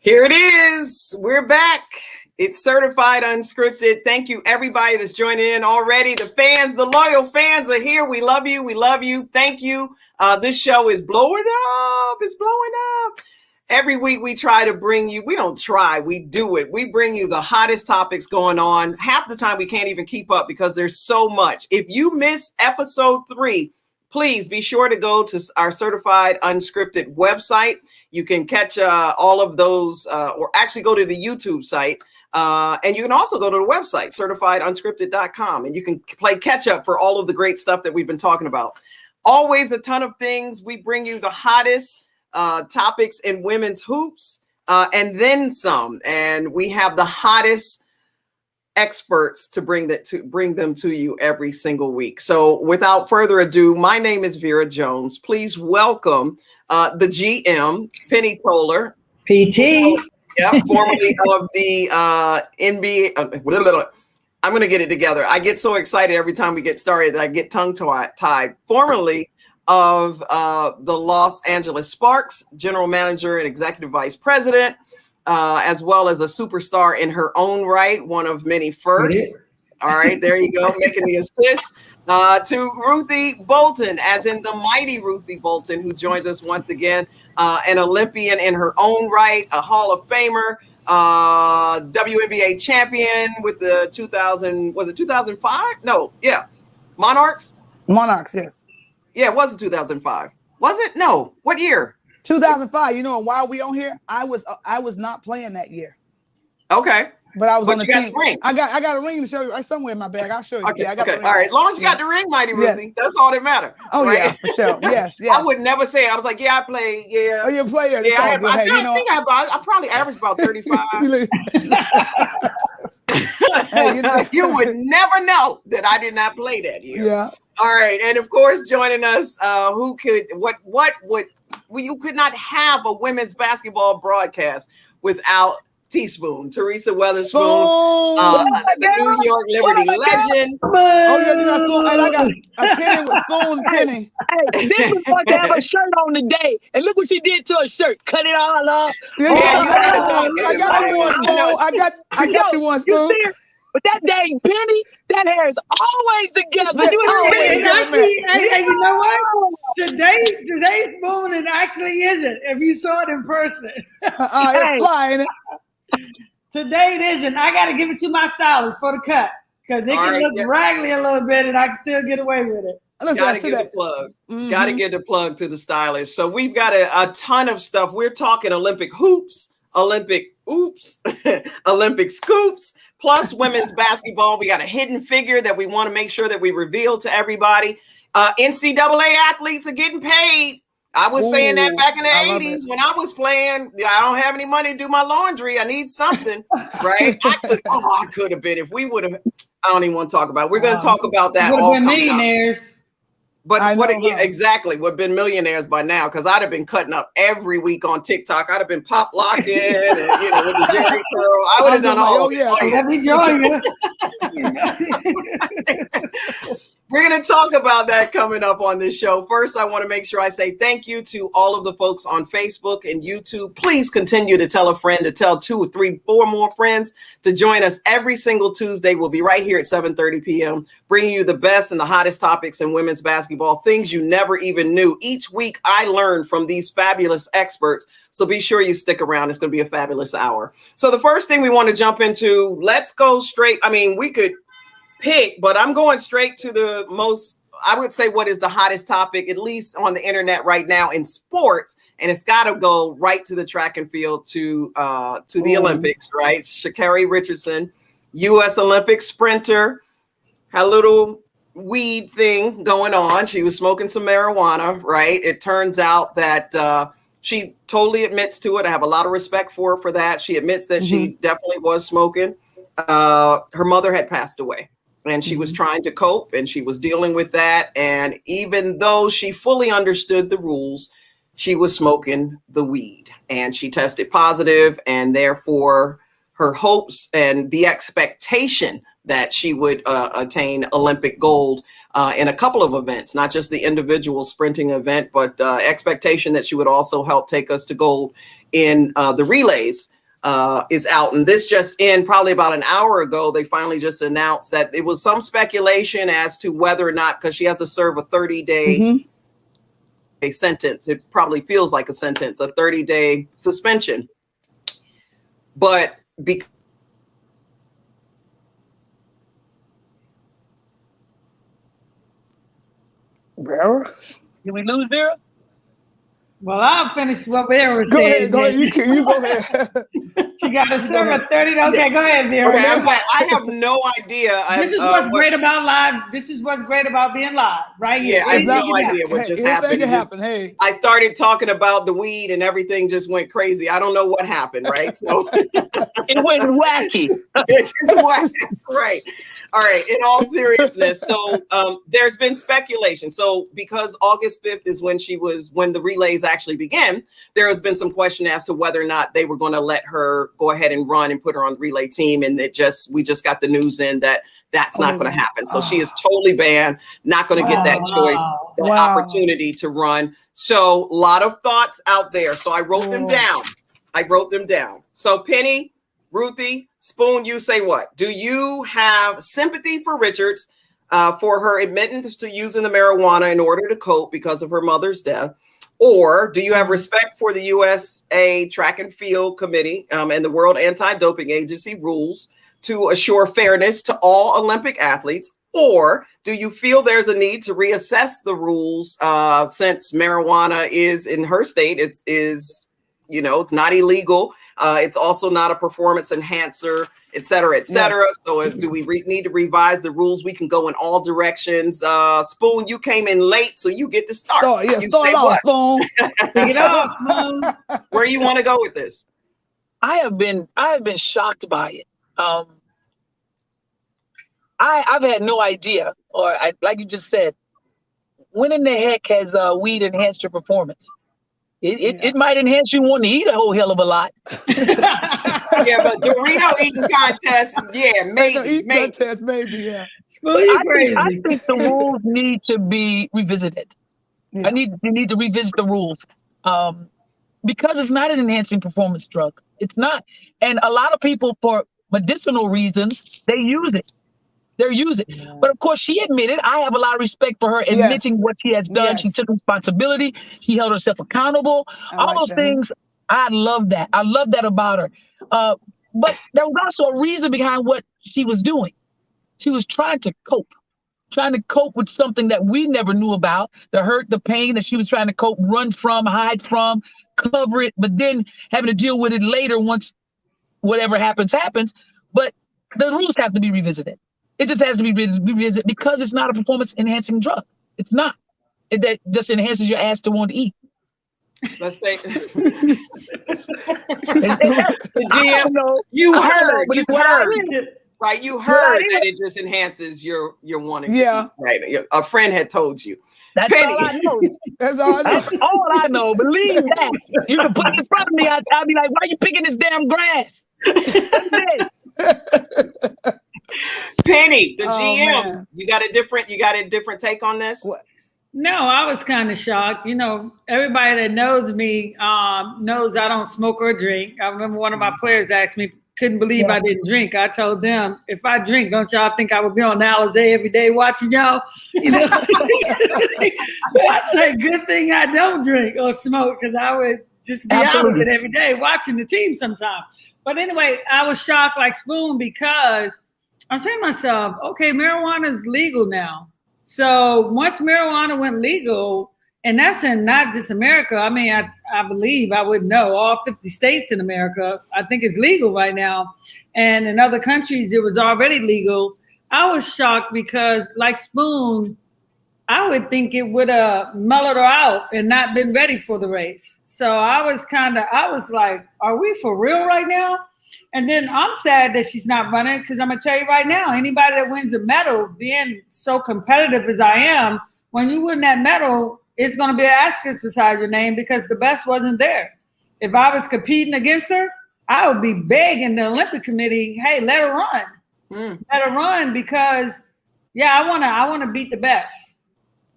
Here it is. We're back. It's certified unscripted. Thank you, everybody that's joining in already. The fans, the loyal fans are here. We love you. We love you. Thank you. This show is blowing up. It's blowing up. Every week we try to bring you, we don't try, we do it. We bring you the hottest topics going on. Half the time we can't even keep up because there's so much. If you missed episode 3, please be sure to go to our certified unscripted website. You can catch all of those or actually go to the YouTube site. And you can also go to the website, certifiedunscripted.com, and you can play catch up for all of the great stuff that we've been talking about. Always a ton of things. We bring you the hottest topics in women's hoops and then some. And we have the hottest experts to bring them to you every single week. So without further ado, my name is Vera Jones. Please welcome the GM, Penny Toler. PT. Yeah, formerly of the NBA. I'm going to get it together. I get so excited every time we get started that I get tongue-tied. Formerly of the Los Angeles Sparks, general manager and executive vice president, as well as a superstar in her own right, one of many firsts. All right, there you go, making the assist. To Ruthie Bolton, as in the mighty Ruthie Bolton, who joins us once again, an Olympian in her own right, a Hall of Famer, WNBA champion with the 2005? No, yeah, Monarchs, yes. Yeah, it wasn't 2005. Was it? No. What year? 2005. You know why we on here? I was not playing that year. Okay. But I was on the team. Ring. I got a ring to show you. It's somewhere in my bag. I'll show you. Okay. Yeah, I got the ring. All right. As long as you got the ring, mighty Ruthie, that's all that matters. Oh, right? Yeah, for sure. Yes. I would never say it. I was like, yeah, I play. Yeah. Oh, you play it. Yeah, I probably averaged about 35. Hey, you would never know that I did not play that year. Yeah. All right. And of course, joining us, you could not have a women's basketball broadcast without Teaspoon, Teresa Weatherspoon, the New York Liberty legend. Oh, yeah, you got Spoon. And I got a Penny with Spoon Penny. Hey, this was supposed to have a shirt on today, and look what she did to her shirt. Cut it all off. I got you one, Spoon. I got you one, Spoon. But that dang Penny, that hair is always together. Hey, you know what? Today's Spoon it actually isn't. If you saw it in person, it's flying. Today it isn't. I got to give it to my stylist for the cut because they can look raggedy a little bit, and I can still get away with it. Gotta give the plug. Gotta give the plug to the stylist. So we've got a ton of stuff. We're talking Olympic hoops, Olympic scoops, plus women's basketball. We got a hidden figure that we want to make sure that we reveal to everybody. NCAA athletes are getting paid. I was saying that back in the 80s when I was playing. I don't have any money to do my laundry. I need something, right? I could have been if we would have. I don't even want to talk about it. We're going to talk about that. Would have been millionaires. But exactly would have been millionaires by now because I'd have been cutting up every week on TikTok. I'd have been pop locking and with the Jerry curl. I would have done all. We're going to talk about that coming up on this show. First, I want to make sure I say thank you to all of the folks on Facebook and YouTube. Please continue to tell a friend, to tell 2, 3, 4 more friends to join us every single Tuesday. We'll be right here at 7:30 p.m. bringing you the best and the hottest topics in women's basketball, things you never even knew. Each week, I learn from these fabulous experts. So be sure you stick around. It's going to be a fabulous hour. So the first thing we want to jump into, let's go straight. I mean, we could pick, but I'm going straight to the most, I would say, what is the hottest topic, at least on the internet right now in sports. And it's got to go right to the track and field, to the Olympics, right? Sha'Carri Richardson, U.S. Olympic sprinter, had a little weed thing going on. She was smoking some marijuana, right? It turns out that she totally admits to it. I have a lot of respect for her for that. She admits that she definitely was smoking. Her mother had passed away. And she was trying to cope and she was dealing with that. And even though she fully understood the rules, she was smoking the weed and she tested positive, and therefore her hopes and the expectation that she would attain Olympic gold in a couple of events, not just the individual sprinting event, but expectation that she would also help take us to gold in the relays is out. And this just in, probably about an hour ago, they finally just announced that it was some speculation as to whether or not, because she has to serve a 30-day a sentence. It probably feels like a sentence, a 30-day suspension. But because Vera? Did we lose Vera? Well, I'll finish what Vera said. Go ahead. You go ahead. She got to serve a 30. Okay, go ahead, Vera. okay, I have no idea. This is what's great about live. This is what's great about being live, right here. Yeah, I have no idea what just happened. Hey, I started talking about the weed and everything just went crazy. I don't know what happened, right? So it went wacky. It just went right. All right. In all seriousness, so there's been speculation. So because August 5th is when the relays actually began, there has been some question as to whether or not they were going to let her go ahead and run and put her on the relay team. And we just got the news in that's not going to happen. So she is totally banned, not going to get that choice, that opportunity to run. So a lot of thoughts out there. So I wrote them down. So Penny, Ruthie, Spoon, you say what? Do you have sympathy for Richards for her admittance to using the marijuana in order to cope because of her mother's death? Or do you have respect for the USA Track and Field Committee and the World Anti-Doping Agency rules to assure fairness to all Olympic athletes? Or do you feel there's a need to reassess the rules since marijuana is in her state? It's not illegal. It's also not a performance enhancer, et cetera, et cetera. Yes. So do we need to revise the rules? We can go in all directions. Spoon, you came in late, so you get to start. Start off, Spoon. Get off, Spoon. Where do you want to go with this? I have been shocked by it. I've had no idea, like you just said, when in the heck has weed enhanced your performance? It might enhance you wanting to eat a whole hell of a lot. Yeah, but Dorito eating contest, maybe. Contest, maybe, yeah. But I think the rules need to be revisited. Yeah. You need to revisit the rules because it's not an enhancing performance drug. It's not. And a lot of people, for medicinal reasons, they use it. Yeah. But of course, she admitted, I have a lot of respect for her admitting what she has done. Yes. She took responsibility. She held herself accountable. All those things, I love that. I love that about her. But there was also a reason behind what she was doing. She was trying to cope with something that we never knew about, the hurt, the pain that she was trying to cope, run from, hide from, cover it, but then having to deal with it later once whatever happens. But the rules have to be revisited. It just has to be revisited because it's not a performance-enhancing drug. It's not. That just enhances your ass to want to eat. Let's say the GM. You heard, right? You heard that it just enhances your wanting. Yeah, right. A friend had told you. That's Penny. All I know. That's all I know. That's all I know. Believe that. You can put it in front of me. I'll be like, "Why are you picking this damn grass?" Penny, the GM. Man. You got a different take on this? What? No, I was kind of shocked. Everybody that knows me knows I don't smoke or drink. I remember one of my players asked me, couldn't believe I didn't drink. I told them, if I drink, don't y'all think I would be on the Alizé every day watching y'all? That's a good thing I don't drink or smoke because I would just be out of it every day watching the team sometimes. But anyway, I was shocked like Spoon because I'm saying to myself, okay, marijuana is legal now. So once marijuana went legal, and that's in not just America. I mean, I believe, I wouldn't know, all 50 states in America, I think it's legal right now. And in other countries, it was already legal. I was shocked because like Spoon, I would think it would have mellowed her out and not been ready for the race. So I was like, are we for real right now? And then I'm sad that she's not running because I'm going to tell you right now, anybody that wins a medal, being so competitive as I am, when you win that medal, it's going to be an asterisk beside your name because the best wasn't there. If I was competing against her, I would be begging the Olympic Committee, hey, let her run. Let her run because, I want to beat the best.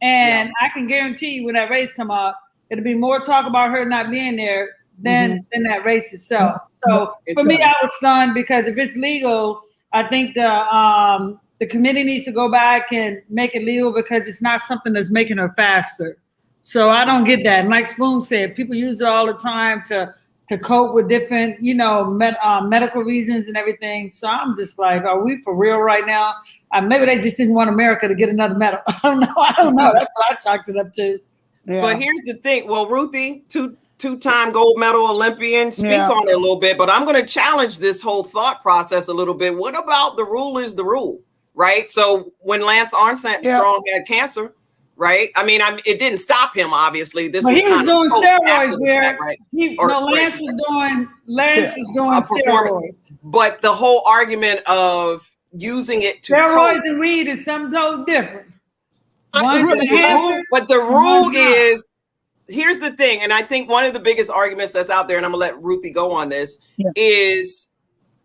And I can guarantee you when that race come up, it'll be more talk about her not being there than that race itself. So for me, I was stunned because if it's legal, I think the committee needs to go back and make it legal because it's not something that's making her faster. So I don't get that. And like Spoon said, people use it all the time to cope with different, medical reasons and everything. So I'm just like, are we for real right now? Maybe they just didn't want America to get another medal. I don't know. That's what I chalked it up to. Yeah. But here's the thing. Well, Ruthie, two-time gold medal Olympian, speak on it a little bit, but I'm going to challenge this whole thought process a little bit. What about the rule is the rule, right? So when Lance Armstrong had cancer, right? I mean, it didn't stop him, obviously. But he was doing steroids there. Right? Lance was doing steroids. But the whole argument of using it to steroids and weed is something totally different. But the rule is, here's the thing, and I think one of the biggest arguments that's out there, and I'm gonna let Ruthie go on this, is,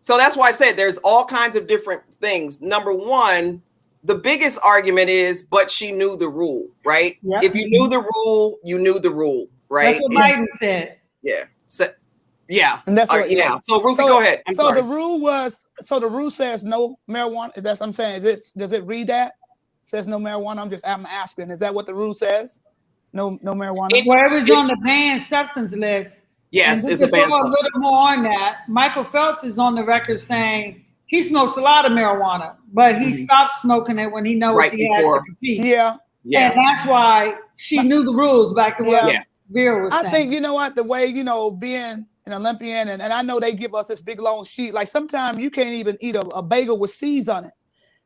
so that's why I said there's all kinds of different things. Number one, the biggest argument is, but she knew the rule, right? Yep. If you knew the rule, you knew the rule, right? That's what Biden said. Yeah. So, yeah. And that's what, So Ruthie, go ahead. The rule says no marijuana. That's what I'm saying. Does it read that? It says no marijuana. I'm asking. Is that what the rule says? No marijuana. It was on the banned substance list. Yes, it's a banned. A little more on that. Michael Phelps is on the record saying he smokes a lot of marijuana, but he stopped smoking it when he knows he has to compete. Yeah. And that's why she knew the rules back to what Vera was saying. I think, you know what, the way, being an Olympian, and I know they give us this big long sheet. Like sometimes you can't even eat a bagel with seeds on it.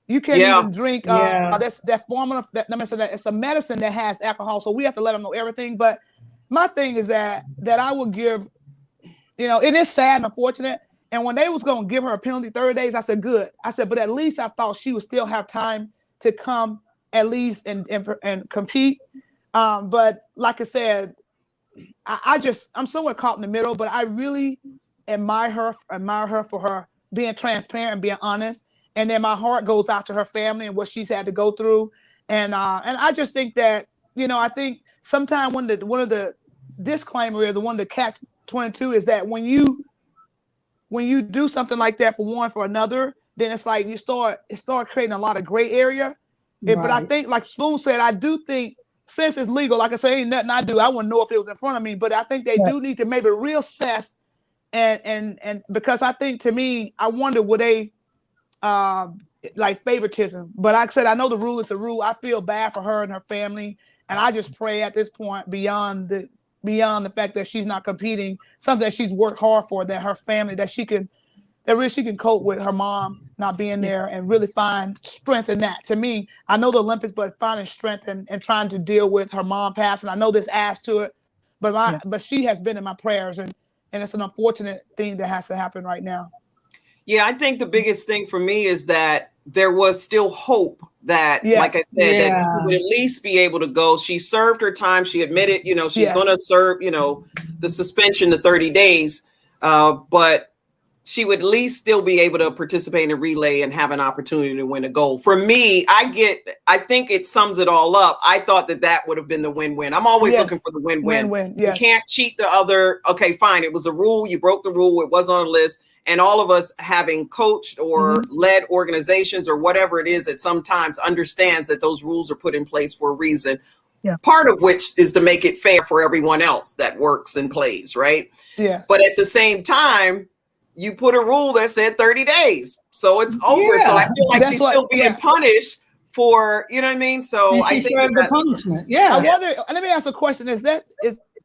You can't even drink that formula. It's a medicine that has alcohol, so we have to let them know everything. But my thing is that I would give, it is sad and unfortunate. And when they was going to give her a penalty 30 days, I said, good. I said, but at least I thought she would still have time to come at least and compete. But like I said, I'm somewhat caught in the middle, but I really admire her for her being transparent and being honest. And then my heart goes out to her family and what she's had to go through. And I just think that, I think sometimes one of the disclaimer is, the one of the catch-22 is that when you do something like that for one for another, then it's like it start creating a lot of gray area. Right. But I think, like Spoon said, I do think since it's legal, like I say, ain't nothing I do. I wouldn't know if it was in front of me, but I think they do need to maybe reassess and because I think, to me, I wonder, would they like favoritism? But like I said, I know the rule is the rule. I feel bad for her and her family, and I just pray at this point, beyond the fact that she's not competing, something that she's worked hard for, that her family, that she can cope with her mom not being there and really find strength in that. To me, I know the Olympics, but finding strength and trying to deal with her mom passing. I know this adds to it, but she has been in my prayers, and it's an unfortunate thing that has to happen right now. Yeah, I think the biggest thing for me is that there was still hope that, like I said, that she would at least be able to go. She served her time. She admitted, she's going to serve, the suspension, the 30 days. But she would at least still be able to participate in a relay and have an opportunity to win a gold. For me, I think it sums it all up. I thought that would have been the win-win. I'm always looking for the win-win. You can't cheat the other. Okay, fine. It was a rule. You broke the rule. It wasn't on the list. And all of us, having coached or led organizations or whatever it is, that sometimes understands that those rules are put in place for a reason. Yeah. Part of which is to make it fair for everyone else that works and plays, right? Yes. But at the same time, you put a rule that said 30 days. So it's over. So I feel like she's still being punished for, you know what I mean? So I think the punishment. Yeah. I wonder, let me ask a question. Is that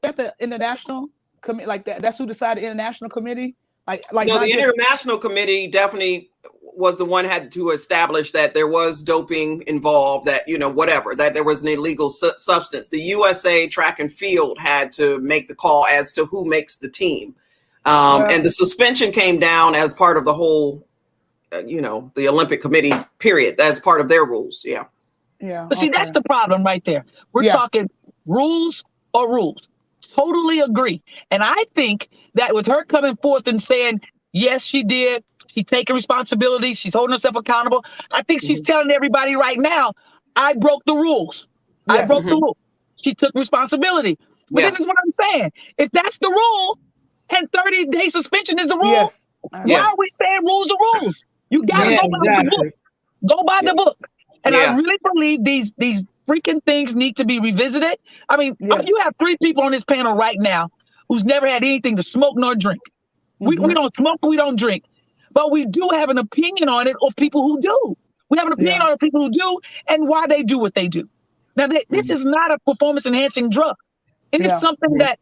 the international committee? Like that's who decided the international committee? Like no, the international committee definitely was the one had to establish that there was doping involved, that, whatever, that there was an illegal substance. The USA track and field had to make the call as to who makes the team. And the suspension came down as part of the whole, the Olympic committee, period. That's part of their rules. Yeah. Yeah. But see, that's the problem right there. We're talking rules or rules. Totally agree. And I think that with her coming forth and saying, yes, she did. She's taking responsibility. She's holding herself accountable. I think she's telling everybody right now, I broke the rules. Yes. I broke the rule. She took responsibility. But this is what I'm saying. If that's the rule, and 30-day suspension is the rule. Yes. Why are we saying rules are rules? You got to go by the book. Go by the book. And I really believe these freaking things need to be revisited. I mean, you have 3 people on this panel right now who's never had anything to smoke nor drink. We don't smoke, we don't drink. But we do have an opinion on it of people who do. We have an opinion on people who do and why they do what they do. Now, this is not a performance-enhancing drug. It is something that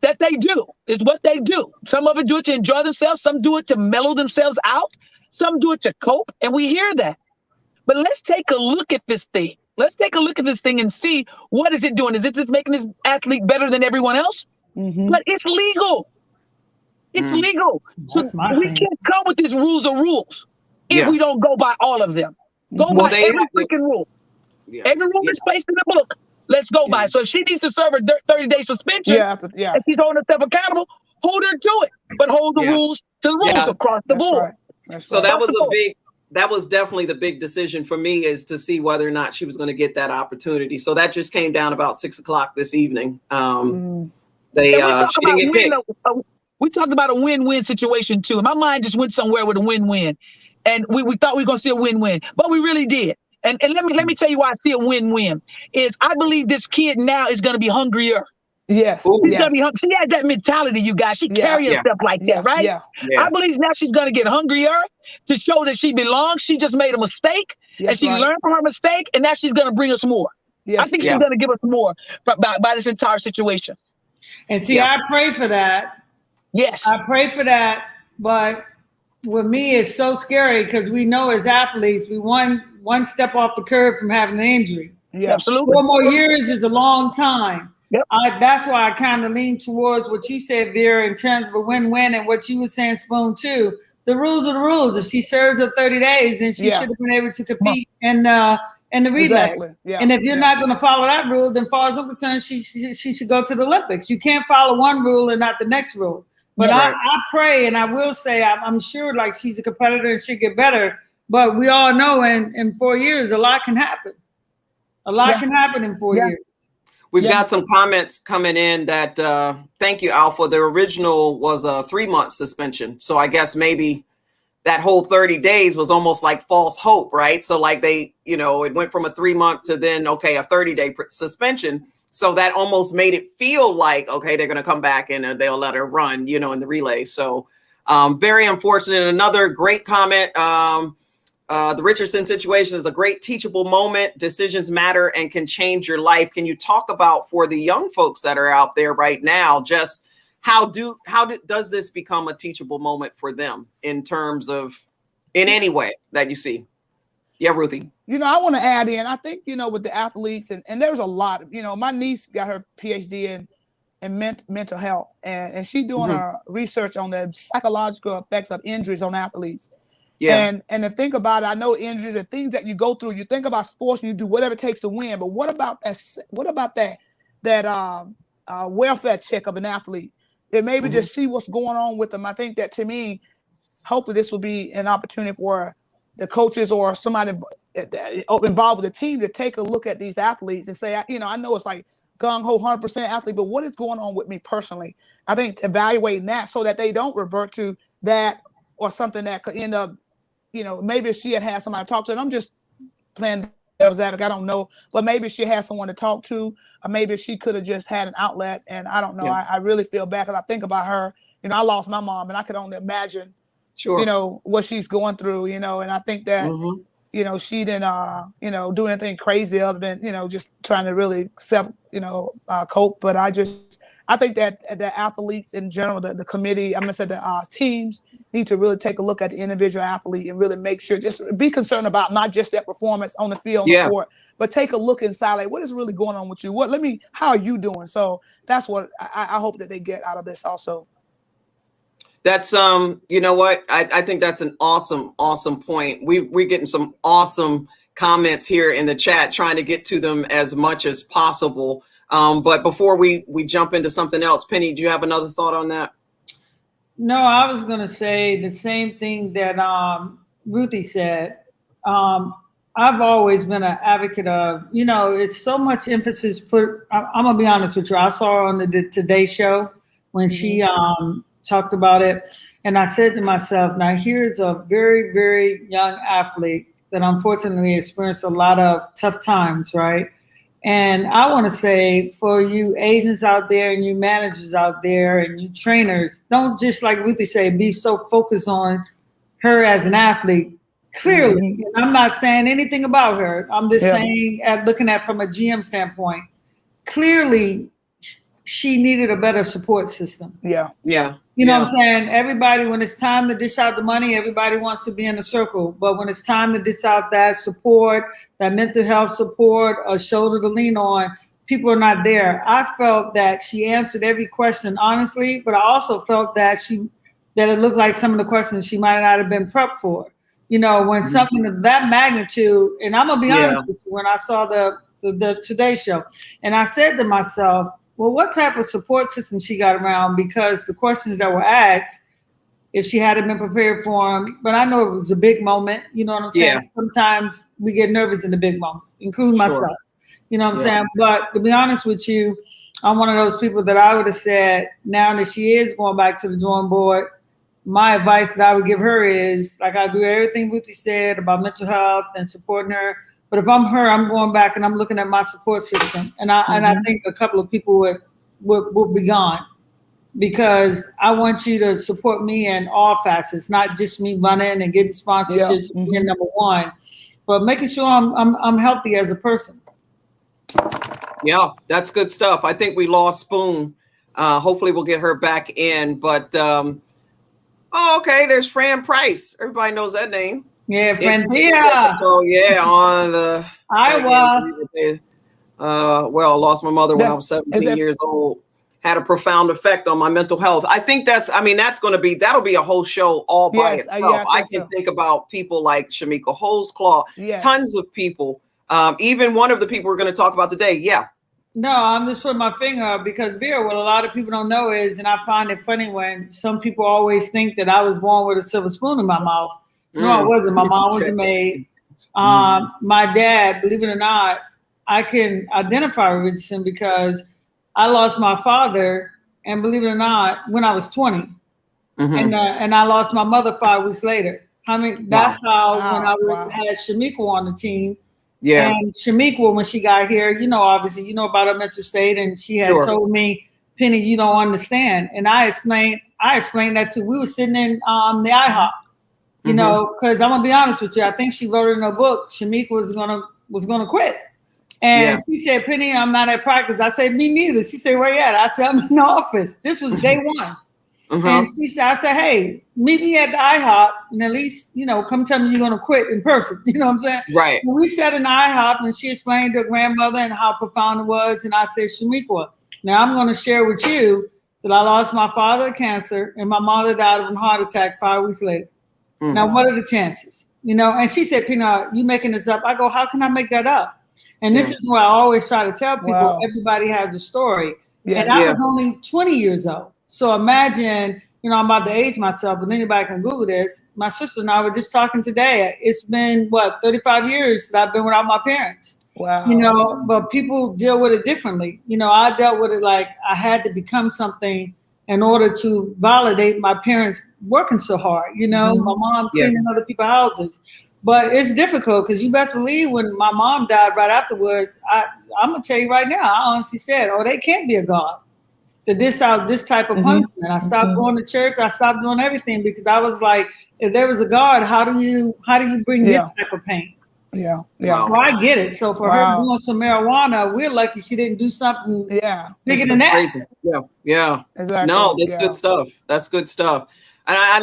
they do. It's what they do. Some of it do it to enjoy themselves. Some do it to mellow themselves out. Some do it to cope, and we hear that. But let's take a look at this thing. Let's take a look at this thing and see what is it doing. Is it just making this athlete better than everyone else? But it's legal. It's legal. So we can't come with these rules of rules if we don't go by all of them. Go by every freaking rule. Every rule is placed in the book. Let's go by. So if she needs to serve a 30-day suspension and she's holding herself accountable, hold her to it. But hold the rules to the rules across the board. So that was definitely the big decision for me, is to see whether or not she was going to get that opportunity. So that just came down about 6 o'clock this evening. She didn't get picked. We talked about a win-win situation too. My mind just went somewhere with a win-win. And we thought we were going to see a win-win, but we really did. And let me tell you why I see a win-win is I believe this kid now is going to be hungrier. Yes. She's gonna be she has that mentality, you guys. She carries herself like that, right? I believe now she's going to get hungrier to show that she belongs. She just made a mistake and she learned from her mistake. And now she's going to bring us more. I think she's going to give us more by this entire situation. And see, I pray for that. Yes. I pray for that. But with me, it's so scary because we know as athletes, we one step off the curb from having an injury. Yeah, absolutely. 4 more years is a long time. Yep. That's why I kind of lean towards what you said, Vera, in terms of a win-win, and what you were saying, Spoon, too. The rules are the rules. If she serves her 30 days, then she should have been able to compete in the relay. Exactly. And if you're not going to follow that rule, then as far as I'm concerned, she should go to the Olympics. You can't follow one rule and not the next rule. But I pray, and I will say, I'm sure like she's a competitor and she'll get better. But we all know in 4 years, a lot can happen. A lot can happen in 4 years. We've got some comments coming in that, thank you, Alpha. The original was a 3-month suspension. So I guess maybe that whole 30 days was almost like false hope, right? So like it went from a 3-month to then, a 30-day suspension. So that almost made it feel like, okay, they're going to come back and they'll let her run, in the relay. So very unfortunate. Another great comment. The Richardson situation is a great teachable moment. Decisions matter and can change your life. Can you talk about, for the young folks that are out there right now, just how does this become a teachable moment for them in terms of, in any way that you see? Yeah, Ruthie. I want to add in, I think, with the athletes, and there's a lot, my niece got her PhD in mental health, and she's doing her research on the psychological effects of injuries on athletes. Yeah. And to think about it, I know injuries and things that you go through, you think about sports and you do whatever it takes to win. But what about that welfare check of an athlete? That maybe just see what's going on with them. I think that, to me, hopefully this will be an opportunity for the coaches or somebody involved with the team to take a look at these athletes and say, I know it's like gung-ho 100% athlete, but what is going on with me personally? I think evaluating that so that they don't revert to that or something that could end up, maybe if she had somebody to talk to, and I'm just playing devil's advocate, I don't know, but maybe she had someone to talk to, or maybe she could have just had an outlet, and I don't know. Yeah. I really feel bad because I think about her. I lost my mom, and I could only imagine, what she's going through, and I think that, she didn't, do anything crazy other than, just trying to really cope. But I think that the athletes in general, the committee, I'm going to say the teams need to really take a look at the individual athlete and really make sure, just be concerned about not just their performance on the field, on the court, but take a look inside, like, what is really going on with you? How are you doing? So that's what I hope that they get out of this also. That's, you know what? I think that's an awesome point. We're getting some awesome comments here in the chat, trying to get to them as much as possible. But before we jump into something else, Penny, do you have another thought on that? No, I was going to say the same thing that Ruthie said. I've always been an advocate of, it's so much emphasis put. I'm going to be honest with you. I saw her on the Today Show when she talked about it. And I said to myself, now here's a very, very young athlete that unfortunately experienced a lot of tough times, right? And I want to say for you agents out there and you managers out there and you trainers, don't just like Ruthie say, be so focused on her as an athlete. Clearly, and I'm not saying anything about her. I'm just saying, looking at from a GM standpoint, clearly she needed a better support system. Yeah. You know what I'm saying? Everybody, when it's time to dish out the money, everybody wants to be in a circle. But when it's time to dish out that support, that mental health support, a shoulder to lean on, people are not there. I felt that she answered every question honestly, but I also felt that it looked like some of the questions she might not have been prepped for. You know, when something of that magnitude, and I'm gonna be honest with you, when I saw the Today Show, and I said to myself, well, what type of support system she got around? Because the questions that were asked, if she hadn't been prepared for them, but I know it was a big moment. You know what I'm saying? Yeah. Sometimes we get nervous in the big moments, including myself. You know what I'm saying? But to be honest with you, I'm one of those people that I would have said, now that she is going back to the drawing board, my advice that I would give her is, like, I agree with everything Ruthie said about mental health and supporting her. But if I'm her, I'm going back and I'm looking at my support system. And I think a couple of people would be gone, because I want you to support me in all facets, not just me running and getting sponsorships and being number one, but making sure I'm healthy as a person. Yeah, that's good stuff. I think we lost Spoon. Hopefully we'll get her back in. But, okay, there's Fran Price. Everybody knows that name. Yeah, Frandia. So on the Iowa. Well, lost my mother when I was 17 years old. Had a profound effect on my mental health. I think that'll be a whole show all by itself. I can think about people like Shamika Holesclaw, tons of people. Even one of the people we're going to talk about today. Yeah. No, I'm just putting my finger up because, Vera, what a lot of people don't know is, and I find it funny when some people always think that I was born with a silver spoon in my mouth. No, I wasn't. My mom was a maid. My dad, believe it or not, I can identify with Richardson because I lost my father, and believe it or not, when I was 20. And I lost my mother 5 weeks later. I mean, that's how when I had Shamika on the team. Yeah. And Shamika, when she got here, obviously, about her mental state, and she had told me, Penny, you don't understand. And I explained that too. We were sitting in the IHOP. Because I'm gonna be honest with you, I think she wrote in her book, Shamika was gonna quit. And she said, Penny, I'm not at practice. I said, me neither. She said, where you at? I said, I'm in the office. This was day one. And she said, I said, hey, meet me at the IHOP and at least, come tell me you're gonna quit in person. You know what I'm saying? Right. And we sat in the IHOP and she explained to her grandmother and how profound it was. And I said, Shamika, now I'm gonna share with you that I lost my father to cancer and my mother died of a heart attack 5 weeks later. Now, what are the chances? And she said, Pina, you making this up? I go, how can I make that up? And this is where I always try to tell people, everybody has a story. And I was only 20 years old. So imagine, I'm about to age myself, but anybody can Google this. My sister and I were just talking today. It's been, 35 years that I've been without my parents. Wow. But people deal with it differently. I dealt with it like I had to become something in order to validate my parents working so hard. My mom cleaning other people's houses. But it's difficult because you best believe when my mom died right afterwards, I'm going to tell you right now, I honestly said, they can't be a God. To dish out this type of punishment. I stopped going to church. I stopped doing everything because I was like, if there was a God, how do you bring this type of pain? Yeah. Well, I get it. So for her doing some marijuana, we're lucky she didn't do something bigger than that. Crazy. Yeah. Exactly. No, that's good stuff. That's good stuff. And I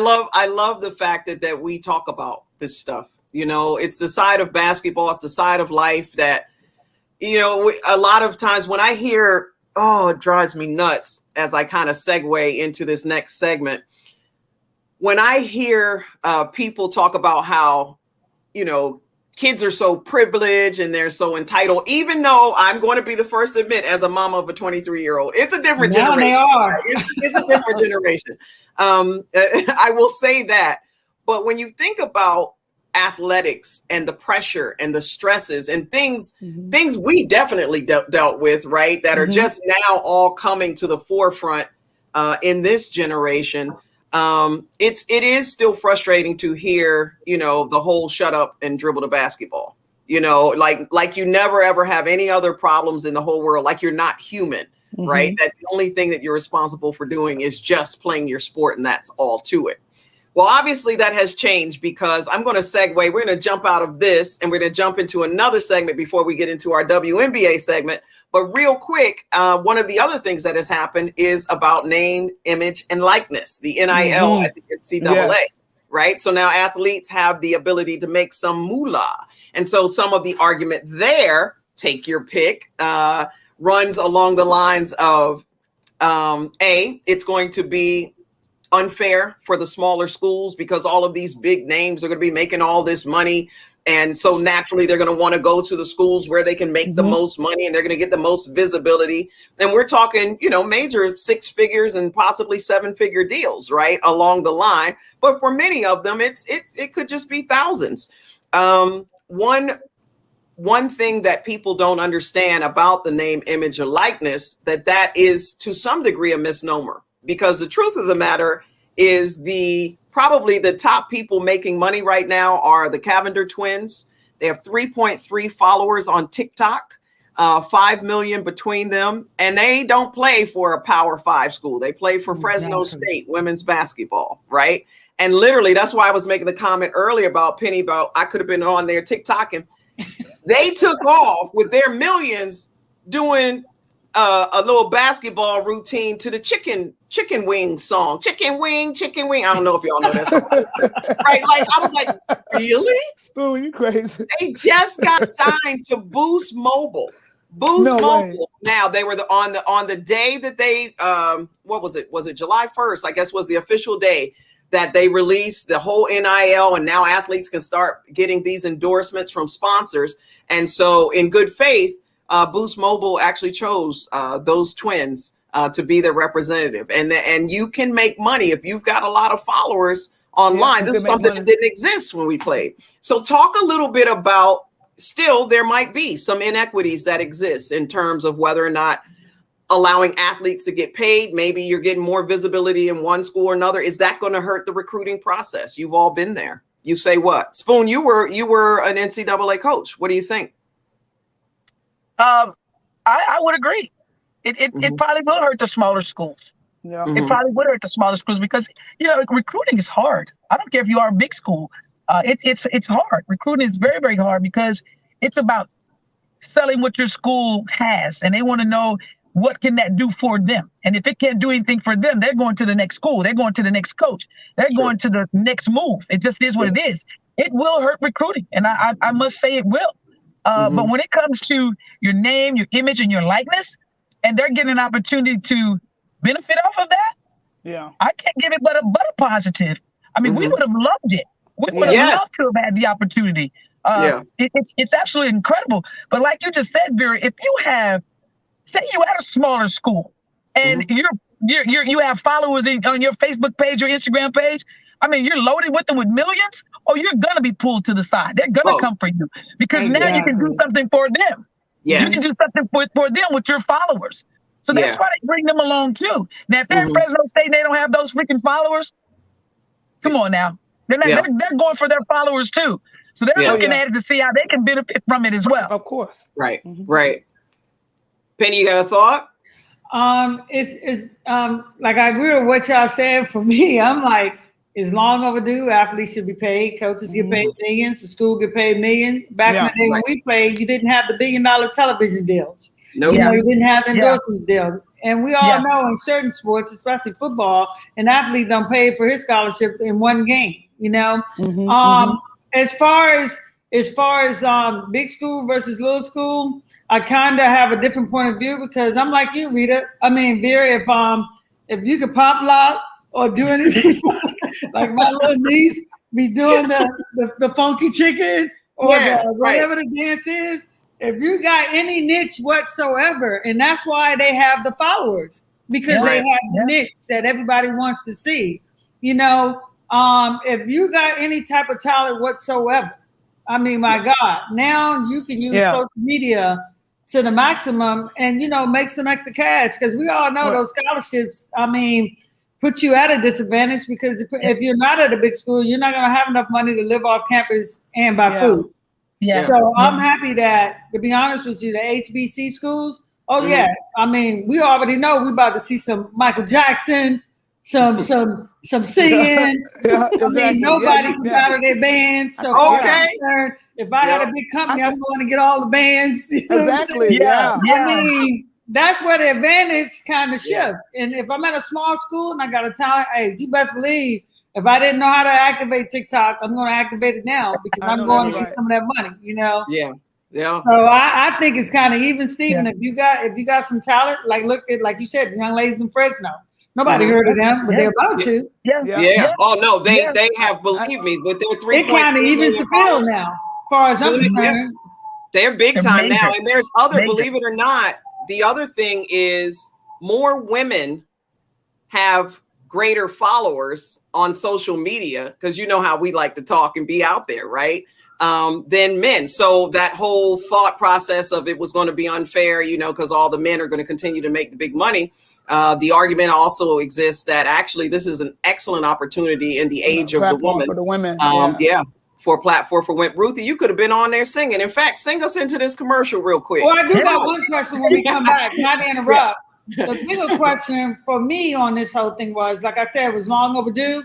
love the fact that we talk about this stuff. It's the side of basketball. It's the side of life that, a lot of times when I hear, it drives me nuts as I kind of segue into this next segment. When I hear people talk about how, kids are so privileged and they're so entitled, even though I'm going to be the first to admit, as a mom of a 23-year-old, it's a different generation. They are. It's a different generation. I will say that. But when you think about athletics and the pressure and the stresses and things we definitely dealt with, right, that are just now all coming to the forefront. in this generation, it is still frustrating to hear, the whole shut up and dribble the basketball, like you never ever have any other problems in the whole world. Like you're not human, right? That the only thing that you're responsible for doing is just playing your sport, and that's all to it. Well, obviously that has changed, because I'm going to segue. We're going to jump out of this and we're going to jump into another segment before we get into our WNBA segment. But real quick, one of the other things that has happened is about name, image, and likeness, the NIL at the NCAA, right? So now athletes have the ability to make some moolah. And so some of the argument there, take your pick, runs along the lines of, it's going to be unfair for the smaller schools because all of these big names are going to be making all this money. And so naturally, they're going to want to go to the schools where they can make the most money, and they're going to get the most visibility. And we're talking, major 6 figures and possibly 7-figure deals, right, along the line. But for many of them, it could just be thousands. One thing that people don't understand about the name, image, or likeness, that is to some degree a misnomer, because the truth of the matter is probably the top people making money right now are the Cavender twins. They have 3.3 followers on TikTok, 5 million between them. And they don't play for a Power 5 school. They play for Fresno State women's basketball, right? And literally, that's why I was making the comment earlier about Penny, about I could have been on there TikToking. They took off with their millions doing a little basketball routine to the chicken wing song. Chicken wing. I don't know if y'all know that song. Right? Like, I was like, really? Spoon, you crazy. They just got signed to Boost Mobile. Mobile. Way. Now they were on the day that they what was it? Was it July 1st? I guess was the official day that they released the whole NIL, and now athletes can start getting these endorsements from sponsors. And so in good faith, Boost Mobile actually chose those twins to be their representative. And you can make money if you've got a lot of followers online. This is something that didn't exist when we played. So talk a little bit about, still there might be some inequities that exist in terms of whether or not allowing athletes to get paid. Maybe you're getting more visibility in one school or another. Is that going to hurt the recruiting process? You've all been there. You say what? Spoon, you were an NCAA coach. What do you think? I would agree. It probably will hurt the smaller schools. Yeah. It probably would hurt the smaller schools because, recruiting is hard. I don't care if you are a big school. It's hard. Recruiting is very, very hard because it's about selling what your school has, and they want to know what can that do for them. And if it can't do anything for them, they're going to the next school. They're going to the next coach. They're going to the next move. It just is what it is. It will hurt recruiting. And I must say it will. But when it comes to your name, your image, and your likeness, and they're getting an opportunity to benefit off of that, I can't give it but a positive. I mean, we would have loved it. We would have loved to have had the opportunity. It's absolutely incredible. But like you just said, Vera, if you have, say you at a smaller school and you have followers on your Facebook page or Instagram page, I mean, you're loaded with them with millions, or you're going to be pulled to the side. They're going to come for you because now you can do something for them. Yes. You can do something for them with your followers. So that's why they bring them along too. Now, if they're in Fresno State and they don't have those freaking followers, come on now. They're going for their followers too. So they're looking at it to see how they can benefit from it as well. Of course. Right. Right. Penny, you got a thought? It's like I agree with what y'all said. For me, I'm like, it's long overdue. Athletes should be paid. Coaches get paid millions. The school get paid millions. Back in the day when we played, you didn't have the $1 billion television deals. Nope. You didn't have the endorsements deals. And we all know in certain sports, especially football, an athlete don't pay for his scholarship in one game. As far as big school versus little school, I kind of have a different point of view because I'm like you, Rita. I mean, Vera, if you could pop lock or do anything like my little niece be doing the funky chicken or whatever the dance is, if you got any niche whatsoever, and that's why they have the followers, because they have the niche that everybody wants to see. If you got any type of talent whatsoever, I mean, my God, now you can use social media to the maximum and, make some extra cash. Because we all know those scholarships, put you at a disadvantage because if you're not at a big school, you're not going to have enough money to live off campus and buy food. Yeah. So I'm happy that, to be honest with you, the HBC schools, we already know we about to see some Michael Jackson, some singing. Exactly. Nobody comes out of their bands. So if I had a big company, I'm going to get all the bands. Exactly. That's where the advantage kind of shifts. And if I'm at a small school and I got a talent, hey, you best believe if I didn't know how to activate TikTok, I'm going to activate it now because I'm going to get some of that money, Yeah. Yeah. So I think it's kind of even, Stephen. If you got some talent, look at, like you said, the young ladies in Fresno. Nobody heard of them, but they're about to. Yeah. Oh no, they have, believe me, with their 3. It kind of evens the field now, as far as I'm concerned. They're big time now, and there's other. Believe it or not, the other thing is more women have greater followers on social media because you know how we like to talk and be out there, right? Than men. So that whole thought process of it was going to be unfair, because all the men are going to continue to make the big money. The argument also exists that actually this is an excellent opportunity in the age of the woman. For the women. For a platform for women. Ruthie, you could have been on there singing. In fact, sing us into this commercial real quick. Well, I do got one question when we come back, not to interrupt. The bigger question for me on this whole thing was, like I said, it was long overdue.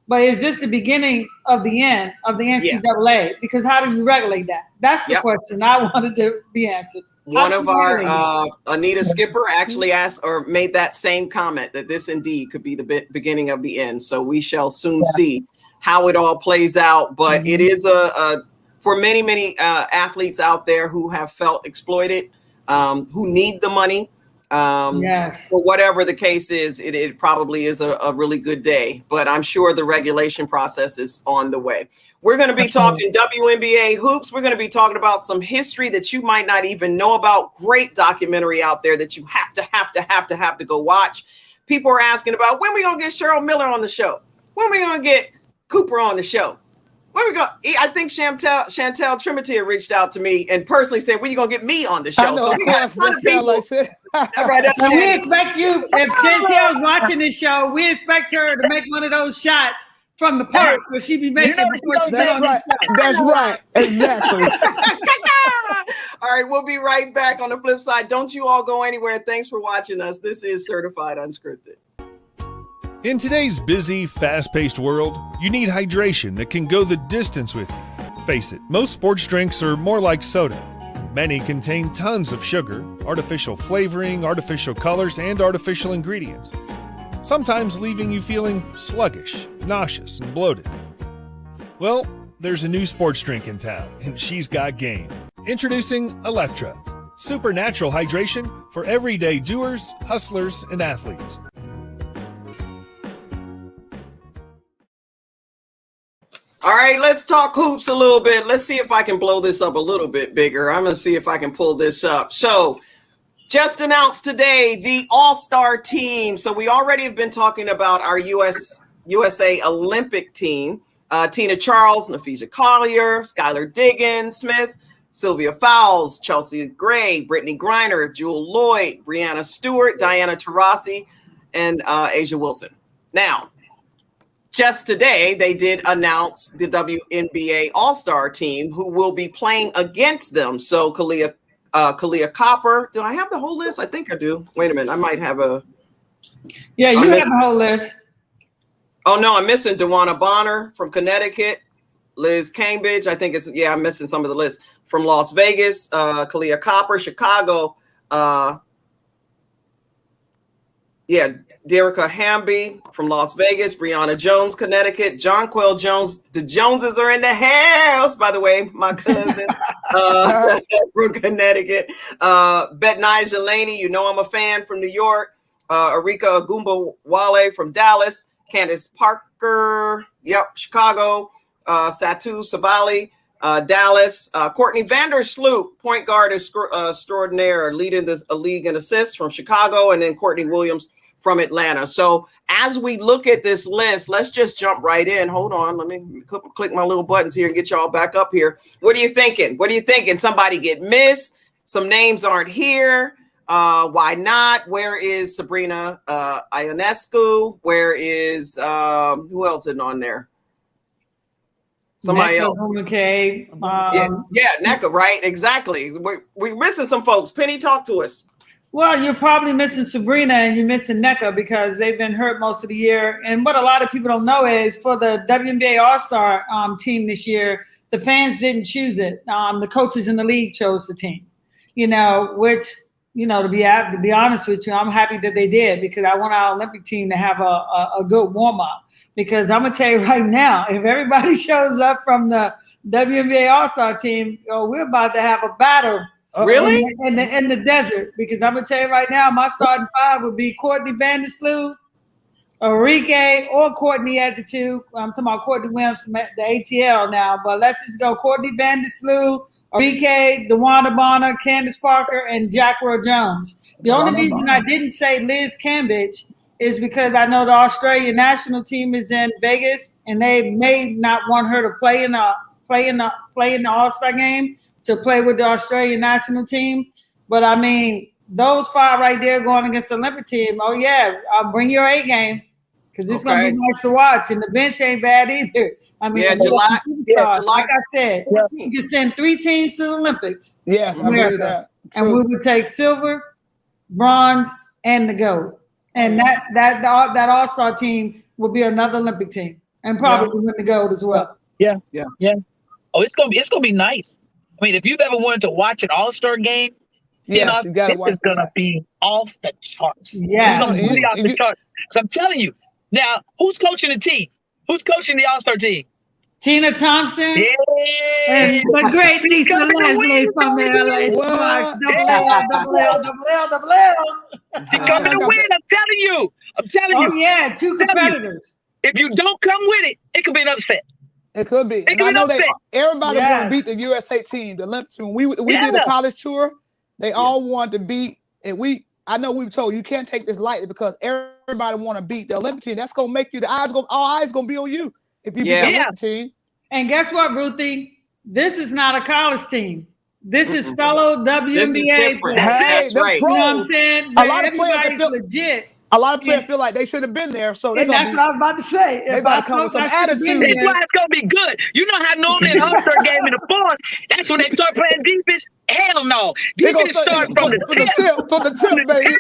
But is this the beginning of the end of the NCAA? Because how do you regulate that? That's the question I wanted to be answered. One of our, Anita Skipper actually asked or made that same comment that this indeed could be the beginning of the end. So we shall soon see how it all plays out. But it is for many athletes out there who have felt exploited, who need the money. For whatever the case is, it probably is a really good day, but I'm sure the regulation process is on the way. We're going to be talking WNBA hoops. We're going to be talking about some history that you might not even know about. Great documentary out there that you have to go watch. People are asking about when we going to get Cheryl Miller on the show. When we going to get Cooper on the show. Where we go? I think Chantel Tremitier reached out to me and personally said, "When you gonna get me on the show?" I know, so we got we expect you. If Chantel's watching this show, we expect her to make one of those shots from the park where she be making. That's right. Exactly. All right, we'll be right back on the flip side. Don't you all go anywhere. Thanks for watching us. This is Certified Unscripted. In today's busy, fast-paced world, you need hydration that can go the distance with you. Face it, most sports drinks are more like soda. Many contain tons of sugar, artificial flavoring, artificial colors, and artificial ingredients, sometimes leaving you feeling sluggish, nauseous, and bloated. Well, there's a new sports drink in town, and she's got game. Introducing Electra, supernatural hydration for everyday doers, hustlers, and athletes. All right, let's talk hoops a little bit. Let's see if I can blow this up a little bit bigger. I'm going to see if I can pull this up. So, just announced today the All-Star team. So, we already have been talking about our USA Olympic team. Tina Charles, Naphesia Collier, Skylar Diggins-Smith, Sylvia Fowles, Chelsea Gray, Brittany Griner, Jewel Lloyd, Brianna Stewart, Diana Taurasi, and Asia Wilson. Now, just today, they did announce the WNBA All-Star team who will be playing against them. So Kalia Copper. Do I have the whole list? I think I do. Wait a minute. I might have a. Yeah, you have the whole list. Oh, no, I'm missing Dewana Bonner from Connecticut. Liz Cambridge. I think I'm missing some of the list. From Las Vegas. Kalia Copper, Chicago. Derica Hamby from Las Vegas, Brianna Jones, Connecticut, Jonquel Jones. The Joneses are in the house, by the way, my cousin from Connecticut. Betnijah Laney, I'm a fan, from New York. Arika Agumba-Wale from Dallas. Candace Parker, Chicago. Satu Sabali, Dallas. Courtney Vandersloot, point guard extraordinaire, leading a league in assists from Chicago. And then Courtney Williams from Atlanta. So as we look at this list, let's just jump right in. Hold on. Let me click my little buttons here and get y'all back up here. What are you thinking? Somebody get missed? some names aren't here. Why not? Where is Sabrina Ionescu? Where is who else is on there? Somebody else. Okay. NECA, right? Exactly. We're missing some folks. Penny, talk to us. Well, you're probably missing Sabrina and you're missing NECA because they've been hurt most of the year. And what a lot of people don't know is for the WNBA All-Star team this year, the fans didn't choose it. The coaches in the league chose the team, which, to be honest with you, I'm happy that they did because I want our Olympic team to have a good warm-up. Because I'm going to tell you right now, if everybody shows up from the WNBA All-Star team, we're about to have a battle. Really? In the desert, because I'm gonna tell you right now, my starting five would be Courtney Vandersloot, Enrique, or Courtney at the two. I'm talking about Courtney Williams from the ATL now, but let's just go Courtney Vandersloot, Enrique, DeWanda Bonner, Candace Parker, and Vera Jones. The only reason I didn't say Liz Cambridge is because I know the Australian national team is in Vegas, and they may not want her to play in the All-Star game, to play with the Australian national team. But I mean, those five right there going against the Olympic team, oh yeah, bring your A game because it's going to be nice to watch. And the bench ain't bad either. I mean, July. Like I said, you can send 3 teams to the Olympics. Yes, I believe that. True. And we would take silver, bronze, and the gold. And that All-Star team will be another Olympic team and probably win the gold as well. Yeah. Oh, it's gonna be nice. I mean, if you've ever wanted to watch an All-Star game, you gotta watch. It's gonna be off the charts. Yeah, it's gonna be off the charts. Because I'm telling you, now who's coaching the team? Who's coaching the All-Star team? Tina Thompson. Yeah. And the great Lisa Leslie from the LA Sparks. Double L. She's coming to win. I'm telling you. Oh yeah, 2 competitors. If you don't come with it, it could be an upset. It could be. And I know everybody want to beat the USA team, the Olympics. When we did the college tour, they all wanted to beat, and I know we were told you can't take this lightly because everybody want to beat the Olympic team. That's gonna make you all eyes gonna be on you if you beat the Olympic team. And guess what, Ruthie? This is not a college team. This is fellow WNBA players. Hey, that's right. You know what I'm saying? A lot of players feel legit. A lot of players feel like they should have been there, so that's what I was about to say. They about to come with some attitude. That's why it's gonna be good. You know how normally an All-Star game in the fourth, that's when they start playing defense. Hell no, defense start from the tip, baby.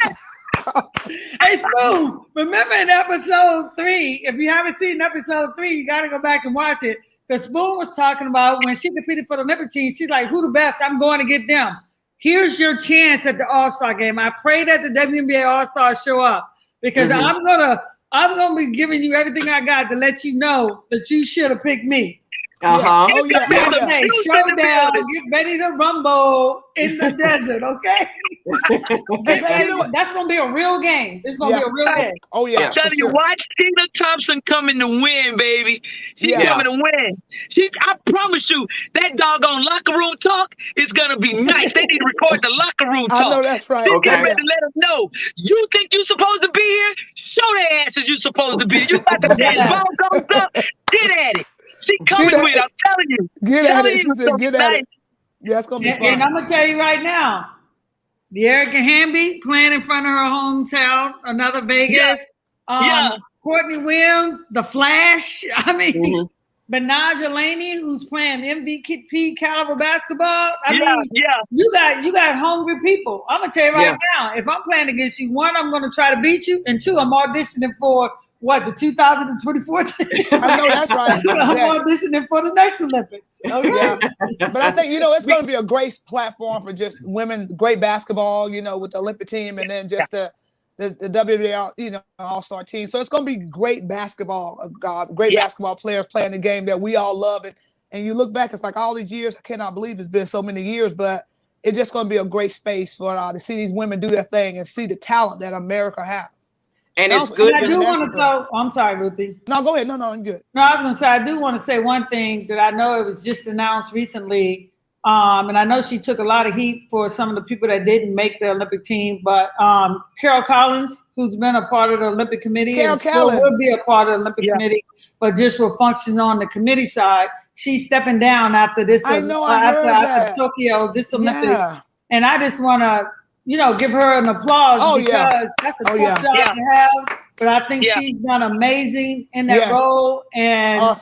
Hey, Spoon, remember in episode 3? If you haven't seen episode 3, you got to go back and watch it. Because Spoon was talking about when she competed for the Olympic team. She's like, "Who the best? I'm going to get them." Here's your chance at the All-Star game. I pray that the WNBA All-Stars show up. Because I'm gonna be giving you everything I got to let you know that you should have picked me. Oh yeah. Hey, showdown, get ready to rumble in the desert, okay? That's gonna be a real game. It's gonna be a real game. Oh yeah. I'm telling you, watch Tina Thompson coming to win, baby. She's coming to win. I promise you, that doggone locker room talk is gonna be nice. They need to record the locker room talk. I know that's right. She's getting ready to let them know. You think you're supposed to be here? Show their asses you're supposed to be. You got the chance. Ball goes up. Get at it. She coming with it, I'm telling you. Get at it. She said, get at it. Yeah, it's going to be fun. And I'm going to tell you right now, the Erica Hamby playing in front of her hometown, another Vegas. Courtney Williams, The Flash. I mean, Benaj Delaney, who's playing MVP caliber basketball. I mean, you got hungry people. I'm going to tell you right now, if I'm playing against you, 1, I'm going to try to beat you, and 2, I'm auditioning for the 2024 team? I know that's right. I'm auditioning for the next Olympics. Okay? Yeah. But I think, it's going to be a great platform for just women, great basketball, with the Olympic team and then just the WNBA, All-Star team. So it's going to be great basketball, basketball players playing the game that we all love. And you look back, it's like all these years, I cannot believe it's been so many years, but it's just going to be a great space for to see these women do their thing and see the talent that America has. And it's good. I do want to throw. I'm sorry, Ruthie. No, go ahead. No, I'm good. No, I was going to say, I do want to say one thing that I know it was just announced recently. And I know she took a lot of heat for some of the people that didn't make the Olympic team. But Carol Collins, who's been a part of the Olympic Committee and still will be a part of the Olympic Committee, but just will function on the committee side. She's stepping down after this. I know. I heard after Tokyo, this Olympics. And I just want to, give her an applause because that's a tough job to have. But I think she's done amazing in that role. And,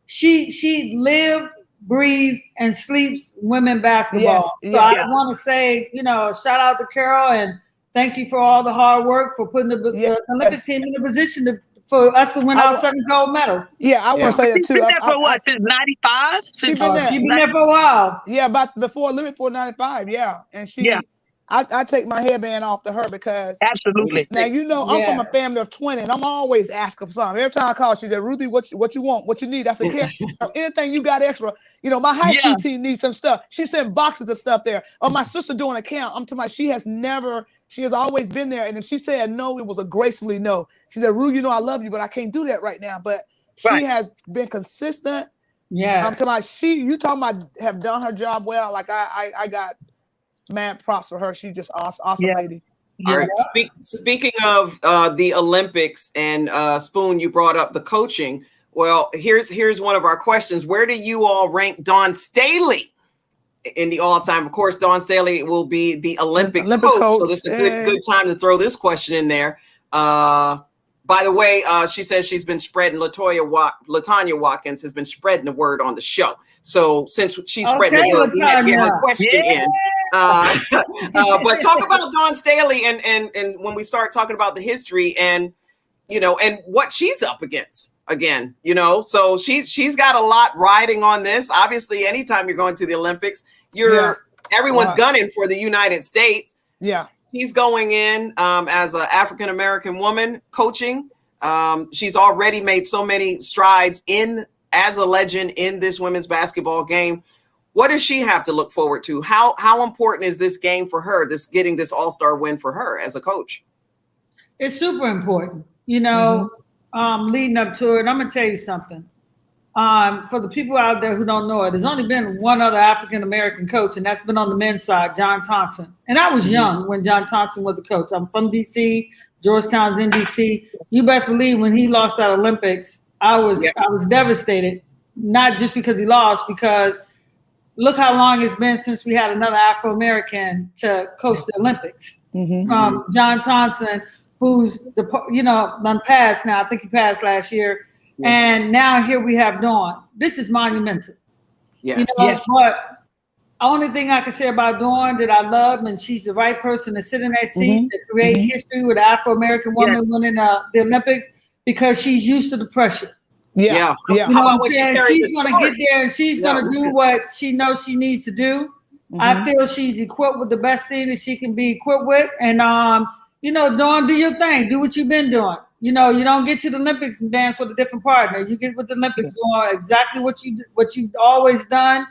she lived, breathes, and sleeps women basketball. I want to say, shout out to Carol and thank you for all the hard work for putting the Olympic team in a position for us to win our second gold medal. Yeah, I want to say that too. She's been there for what, since 95? She's been there for a while. Yeah, about before Olympic 95, And I take my headband off to her because absolutely. Now I'm from a family of 20 and I'm always asking for something. Every time I call, she said, Ruthie, what you want, what you need? I said, anything you got extra. My high school team needs some stuff. She sent boxes of stuff there. Or my sister doing a camp. I'm talking about she has always been there. And if she said no, it was a gracefully no. She said, Ruth, I love you, but I can't do that right now. But she has been consistent. Yeah. I'm talking about you talking about have done her job well. Like I got mad props for her. She's just awesome lady. All right. Speaking of the Olympics and Spoon, you brought up the coaching. Well, here's one of our questions. Where do you all rank Dawn Staley in the all-time? Of course, Dawn Staley will be the Olympic coach. So this is a good time to throw this question in there. By the way, she says she's been spreading, Latanya Watkins has been spreading the word on the show. So since she's spreading the word, we had to get her question in. But talk about Dawn Staley and when we start talking about the history and and what she's up against again, so she's got a lot riding on this. Obviously, anytime you're going to the Olympics, everyone's gunning for the United States. Yeah. She's going in as an African-American woman coaching. She's already made so many strides as a legend in this women's basketball game. What does she have to look forward to? How important is this game for her, getting this all-star win for her as a coach? It's super important, leading up to it. I'm going to tell you something. For the people out there who don't know it, there's only been one other African-American coach, and that's been on the men's side, John Thompson. And I was young when John Thompson was the coach. I'm from D.C., Georgetown's in D.C. You best believe when he lost that Olympics, I was devastated, not just because he lost, because look how long it's been since we had another Afro-American to coach the Olympics. John Thompson, who's done passed now. I think he passed last year. Yeah. And now here we have Dawn. This is monumental. Yes. But only thing I can say about Dawn that I love, and she's the right person to sit in that seat to create history with an Afro-American woman winning the Olympics because she's used to the pressure. Yeah. How about she's going to get there and she's going to do what she knows she needs to do. I feel she's equipped with the best thing that she can be equipped with. And, Dawn, do your thing. Do what you've been doing. You don't get to the Olympics and dance with a different partner. You get with the Olympics doing exactly what you've always done.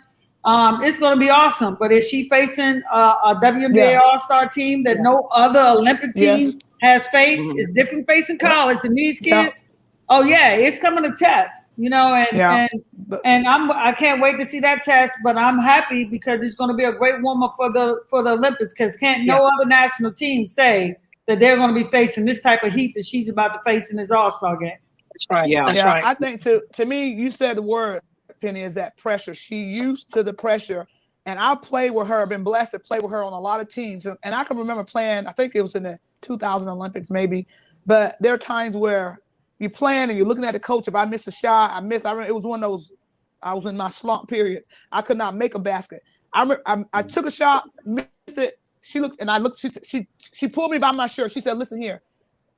It's going to be awesome. But is she facing a WNBA All-Star team that no other Olympic team has faced? It's different facing college and these kids. Oh yeah, it's coming to test, and I can't wait to see that test. But I'm happy because it's going to be a great warm-up for the Olympics. Because no other national team say that they're going to be facing this type of heat that she's about to face in this All-Star game. That's right. That's right. I think to me, you said the word, Penny, is that pressure. She used to the pressure, and I played with her. Been blessed to play with her on a lot of teams, and I can remember playing. I think it was in the 2000 Olympics, maybe. But there are times where you're playing and you're looking at the coach. If I miss a shot, I remember it was one of those. I was in my slump period. I could not make a basket. I took a shot, missed it. She looked and I looked. She pulled me by my shirt. She said, "Listen here,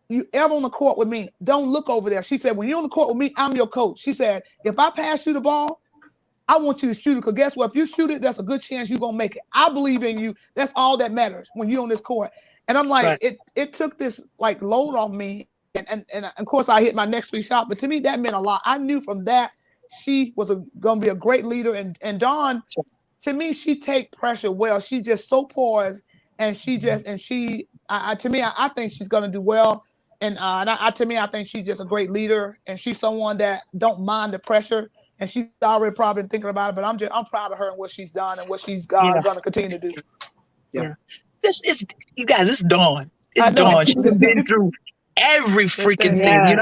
you ever on the court with me? Don't look over there." She said, "When you're on the court with me, I'm your coach." She said, "If I pass you the ball, I want you to shoot it. Because guess what? If you shoot it, there's a good chance you're gonna make it. I believe in you. That's all that matters when you're on this court." And I'm like, it took this like load off me. And of course I hit my next 3 shots, but to me that meant a lot. I knew from that she was going to be a great leader. And Dawn, to me, she take pressure well. She's just so poised, and I think she's going to do well. And to me, I think she's just a great leader, and she's someone that don't mind the pressure. And she's already probably been thinking about it. But I'm proud of her and what she's done and what she's going to continue to do. Yeah. This is, you guys. It's Dawn. It's Dawn. She's been through every freaking thing,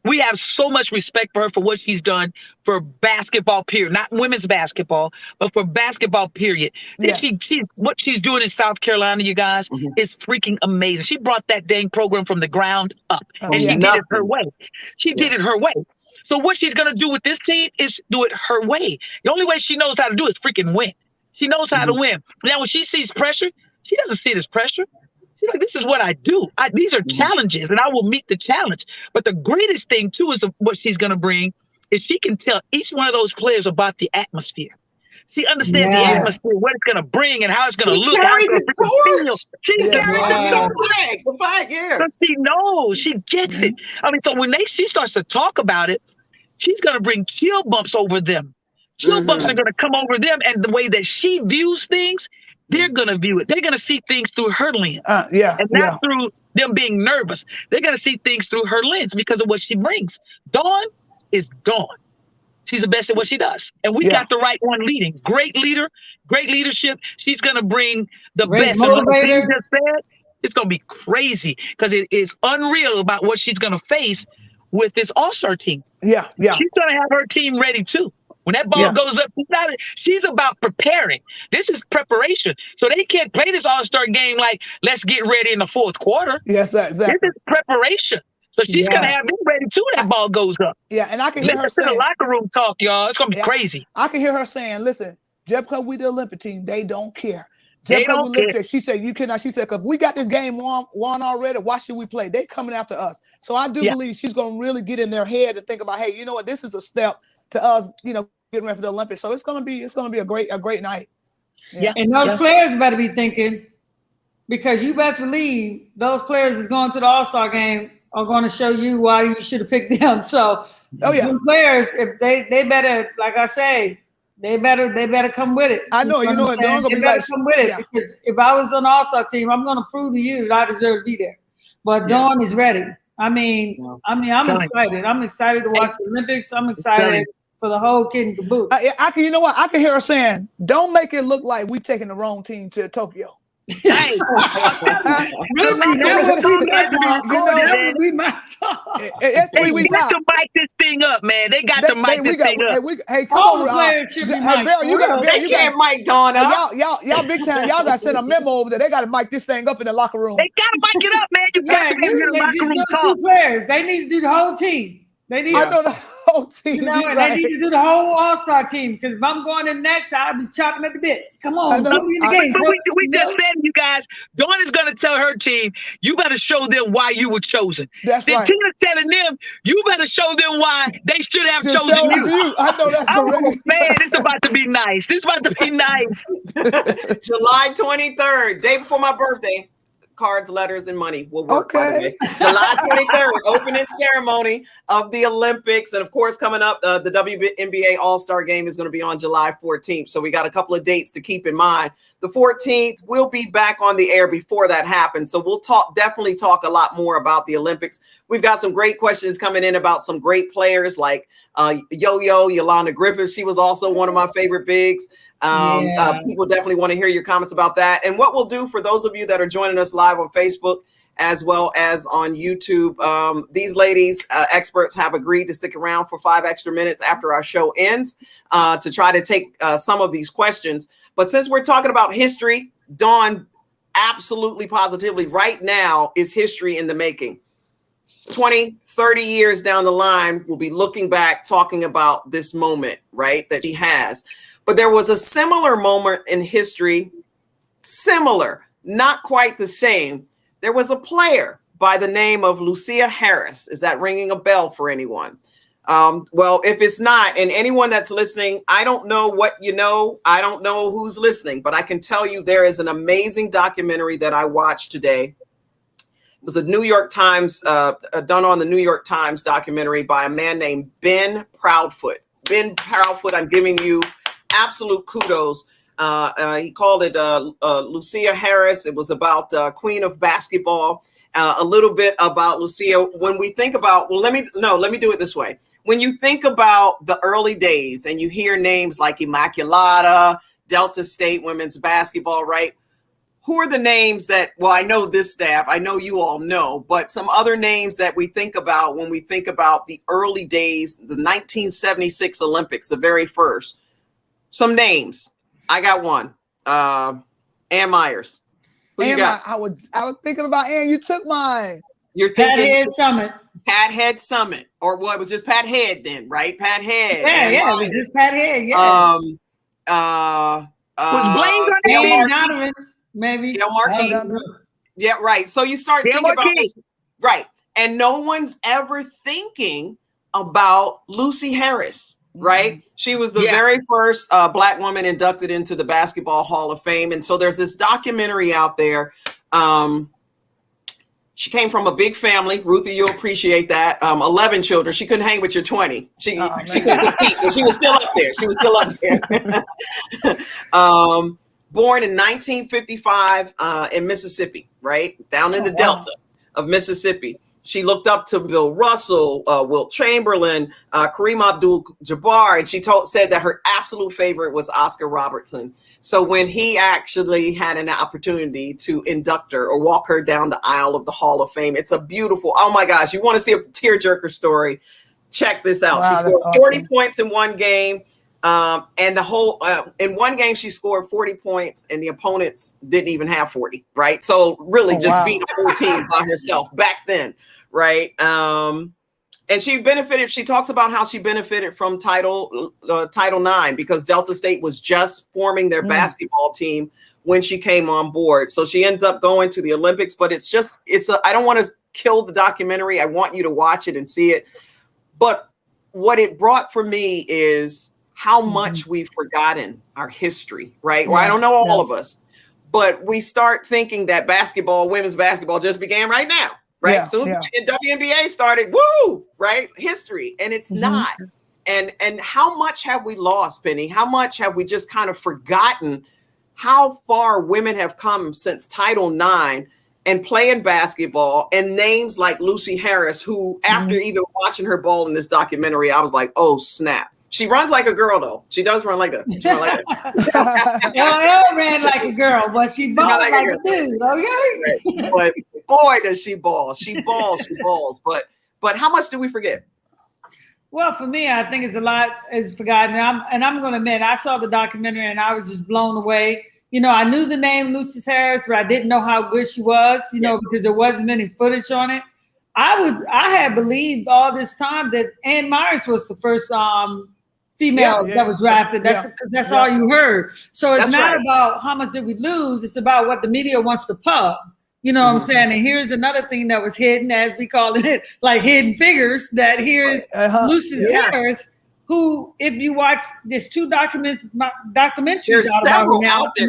We have so much respect for her for what she's done for basketball, period. Not women's basketball, but for basketball, period. Yes. What she's doing in South Carolina, you guys, is freaking amazing. She brought that dang program from the ground up, and she did it her way. She did it her way. So what she's going to do with this team is do it her way. The only way she knows how to do it is freaking win. She knows how to win. Now, when she sees pressure, she doesn't see it as pressure. She's like, this is what I do. These are challenges, and I will meet the challenge. But the greatest thing, too, is what she's going to bring is she can tell each one of those players about the atmosphere. She understands the atmosphere, what it's going to bring, and how it's going to look, how it's going to feel. She carries the flag, So she knows. She gets it. I mean, so when she starts to talk about it, she's going to bring chill bumps over them. Chill bumps are going to come over them, and the way that she views things, they're going to view it. They're going to see things through her lens. And not through them being nervous. They're going to see things through her lens because of what she brings. Dawn is Dawn. She's the best at what she does. And we got the right one leading. Great leader, great leadership. She's going to bring the best. Motivator. It's going to be crazy because it is unreal about what she's going to face with this all-star team. She's going to have her team ready too. When that ball goes up, she's about preparing. This is preparation. So they can't play this all-star game like, let's get ready in the fourth quarter. Yes, exactly. This is preparation. So she's going to have them ready too when that ball goes up. Yeah, and I can hear her saying. Listen to the locker room talk, y'all. It's going to be crazy. I can hear her saying, listen, just because we the Olympic team, they don't care. Just because we Olympic, she said, you cannot. She said, because we got this game won already, why should we play? They coming after us. So I do believe she's going to really get in their head and think about, hey, you know what? This is a step to us, getting ready for the Olympics. So it's gonna be a great night. And those players better be thinking, because you best believe those players is going to the All-Star game are going to show you why you should have picked them. So the players, if they better, like I say, they better come with it. I know, they better come with it, because if I was on the All-Star team, I'm going to prove to you that I deserve to be there. But Dawn is ready. I'm excited. I'm excited to watch the Olympics. I'm excited for the whole kid and caboodle. I can hear her saying, "Don't make it look like we taking the wrong team to Tokyo." Hey, that would be my thought. They got to mic this thing up, man. They got to mic this thing up. Hey, come on, Vera, you can't mic Dawn up. Y'all big time. Y'all got to send a memo over there. They got to mic this thing up in the locker room. They got to mic it up, man. You got to hear the locker room talk. Two players. They need to do the whole team. I know the whole team. And they need to do the whole All-Star team, because if I'm going in next, I'll be chopping at the bit. Come on, we just said, you guys, Dawn is going to tell her team, you better show them why you were chosen. That's right. Tina's telling them, you better show them why they should have chosen you. I know that's correct. Man, it's about to be nice. This is about to be nice. July 23rd, day before my birthday. Cards, letters, and money will work. Okay. July 23rd, opening ceremony of the Olympics. And of course, coming up, the WNBA All-Star Game is going to be on July 14th. So we got a couple of dates to keep in mind. The 14th, we'll be back on the air before that happens. So we'll definitely talk a lot more about the Olympics. We've got some great questions coming in about some great players like Yo-Yo, Yolanda Griffith. She was also one of my favorite bigs. People definitely want to hear your comments about that. And what we'll do for those of you that are joining us live on Facebook as well as on YouTube, these ladies, experts, have agreed to stick around for 5 extra minutes after our show ends to try to take some of these questions. But since we're talking about history, Dawn, absolutely positively right now is history in the making. 20, 30 years down the line, we'll be looking back, talking about this moment, right, that she has. But there was a similar moment in history, not quite the same. There was a player by the name of Lucia Harris. Is that ringing a bell for anyone? Well, if it's not, and anyone that's listening, I don't know what you know. I don't know who's listening, but I can tell you there is an amazing documentary that I watched today. It was a New York Times, done on the New York Times documentary by a man named Ben Proudfoot. Ben Proudfoot, I'm giving you absolute kudos. He called it Lucia Harris. It was about Queen of Basketball. A little bit about Lucia. When we think about, let me do it this way. When you think about the early days and you hear names like Immaculata, Delta State women's basketball, right? who are the names that, well, I know this staff, I know you all know, but some other names that we think about when we think about the early days, the 1976 Olympics, the very first. Some names. I got one. Ann Myers. Who you got? I was thinking about Ann. You took mine. You're thinking Pat Head Summit. Pat Head Summit. Or what? It was just Pat Head then, right? Pat Head. Yeah, it was just Pat Head. Yeah. Was Blaine Gail Donovan, maybe. Gail Markey. Yeah, right. So you start thinking about this. Right. And no one's ever thinking about Lucy Harris, right? She was the very first Black woman inducted into the Basketball Hall of Fame. And so there's this documentary out there. She came from a big family. Ruthie, you'll appreciate that. 11 children. She couldn't hang with your 20. She couldn't compete, but she was still up there. She was still up there. Born in 1955 in Mississippi, right? Down in the Delta of Mississippi. She looked up to Bill Russell, Wilt Chamberlain, Kareem Abdul-Jabbar, and she said that her absolute favorite was Oscar Robertson. So when he actually had an opportunity to induct her or walk her down the aisle of the Hall of Fame, it's a beautiful, oh my gosh, you want to see a tearjerker story? Check this out. Wow, she scored 40 points in one game. And the whole, in one game, she scored 40 points and the opponents didn't even have 40, right? So really beat a whole team by herself back then, right? And she benefited, she talks about how she benefited from Title IX because Delta State was just forming their basketball team when she came on board. So she ends up going to the Olympics, but I don't want to kill the documentary. I want you to watch it and see it. But what it brought for me is how much we've forgotten our history, right? Well, I don't know all of us, but we start thinking that women's basketball just began right now, right? Yeah, Soon as the WNBA started, woo, right? History, and it's not. And how much have we lost, Penny? How much have we just kind of forgotten how far women have come since Title IX and playing basketball, and names like Lucy Harris, who after even watching her ball in this documentary, I was like, oh, snap. She runs like a girl, though. She does run like a. Elle ran like a girl, but she balls like a dude. Okay. But boy, does she ball! She balls. But how much do we forget? Well, for me, I think it's a lot is forgotten. And I'm going to admit, I saw the documentary and I was just blown away. You know, I knew the name Lucy Harris, but I didn't know how good she was. You know, because there wasn't any footage on it. I had believed all this time that Ann Myers was the first female that was drafted. That's because that's all you heard. So it's not about how much did we lose. It's about what the media wants to pub. You know what I'm saying? And here's another thing that was hidden, as we call it, like hidden figures, that here's Lucy Harris, who, if you watch, there's two documentaries there's several out there.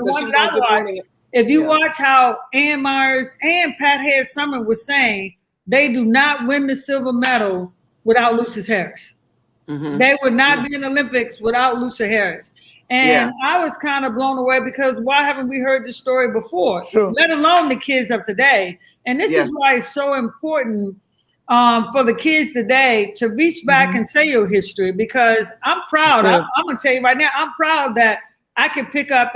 If you watch how Ann Myers and Pat Head Summit was saying, they do not win the silver medal without Lucy Harris. They would not be in the Olympics without Lucy Harris. And I was kind of blown away because why haven't we heard this story before? Sure. Let alone the kids of today. And this is why it's so important for the kids today to reach back and say your history, because I'm proud. I'm going to tell you right now, I'm proud that I can pick up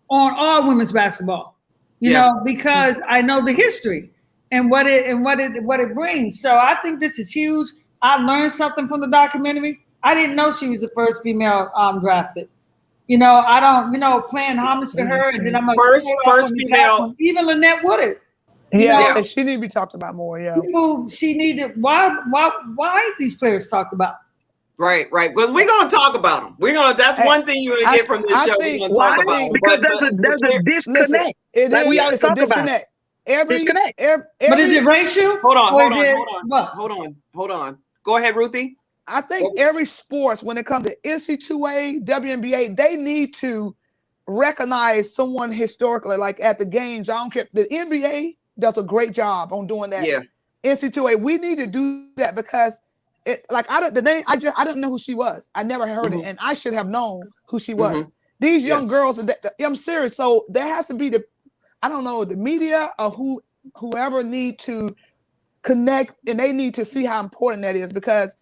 on all women's basketball, you know, because I know the history and what it brings. So I think this is huge. I learned something from the documentary. I didn't know she was the first female drafted. You know, I don't, playing homage to her, and then I'm a first female. Even Lynette Woodard. Yeah, she need to be talked about more. Yeah, she needed. Why ain't these players talked about? Right. Because we're gonna talk about them. That's one thing you're gonna get from this show. We're gonna talk about them. Because there's a disconnect. Like we always talk about. Disconnect. But is it racial? Hold on. Go ahead, Ruthie. I think every sports, when it comes to NCAA, WNBA, they need to recognize someone historically, like at the games. I don't care. The NBA does a great job on doing that. Yeah. NCAA, we need to do that because I didn't know who she was. I never heard it, and I should have known who she was. These young girls, I'm serious. So there has to be the media or whoever need to connect, and they need to see how important that is, because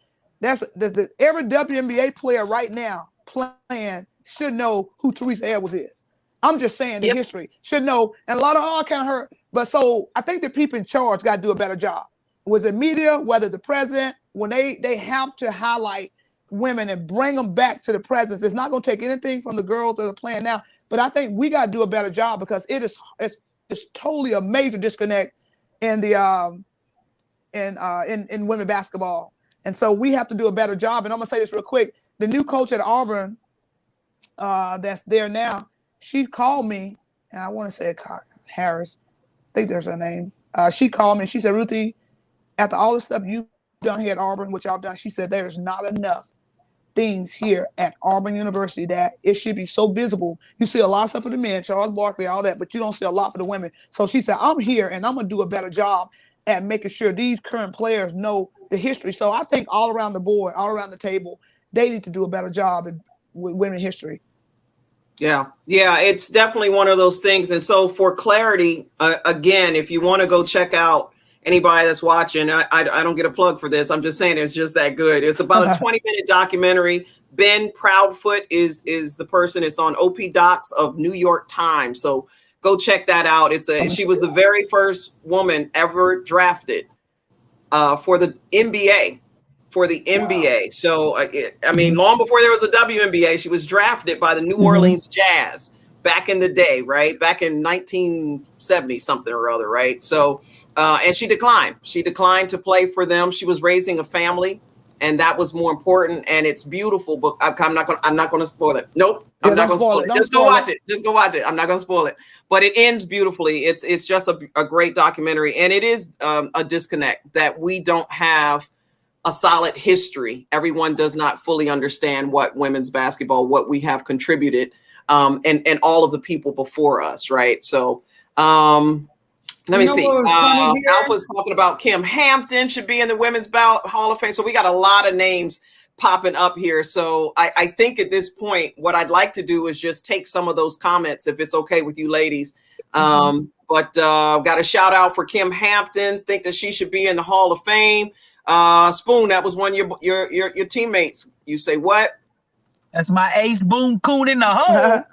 every WNBA player right now playing should know who Teresa Edwards is. I'm just saying the history should know. And a lot of all kind of hurt. But so I think the people in charge got to do a better job. Was it media, whether the president, when they have to highlight women and bring them back to the presence. It's not going to take anything from the girls that are playing now. But I think we got to do a better job because it's totally a major disconnect in the in women basketball. And so we have to do a better job. And I'm gonna say this real quick. The new coach at Auburn that's there now, she called me, and I want to say Harris. I think there's her name. She called me and she said, Ruthie, after all the stuff you've done here at Auburn, which I've done, she said there's not enough things here at Auburn University that it should be so visible. You see a lot of stuff for the men, Charles Barkley, all that, but you don't see a lot for the women. So she said, I'm here and I'm going to do a better job at making sure these current players know the history. So I think all around the board, all around the table, they need to do a better job with women history. Yeah, it's definitely one of those things. And so for clarity, again, if you want to go check out anybody that's watching, I don't get a plug for this. I'm just saying it's just that good. It's about a 20-minute documentary. Ben Proudfoot is the person. It's on OP Docs of New York Times. So go check that out. She was the very first woman ever drafted for the NBA. Wow. So, I mean, long before there was a WNBA, she was drafted by the New Orleans Jazz back in the day, right? Back in 1970 something or other, right? So, and she declined. She declined to play for them. She was raising a family, and that was more important. And it's beautiful, but I'm not going to spoil it. Nope, I'm not going to spoil it. Just go watch it. Just go watch it. I'm not going to spoil it. But it ends beautifully. It's just a great documentary, and it is a disconnect that we don't have a solid history. Everyone does not fully understand what women's basketball, what we have contributed, and all of the people before us, right? So let me see. Alpha's talking about Kim Hampton should be in the Women's Hall of Fame. So we got a lot of names popping up here. So I think at this point, what I'd like to do is just take some of those comments, if it's okay with you ladies. But got a shout out for Kim Hampton. Think that she should be in the Hall of Fame. Spoon, that was one of your teammates. You say what? That's my ace, Boone Coon in the hole.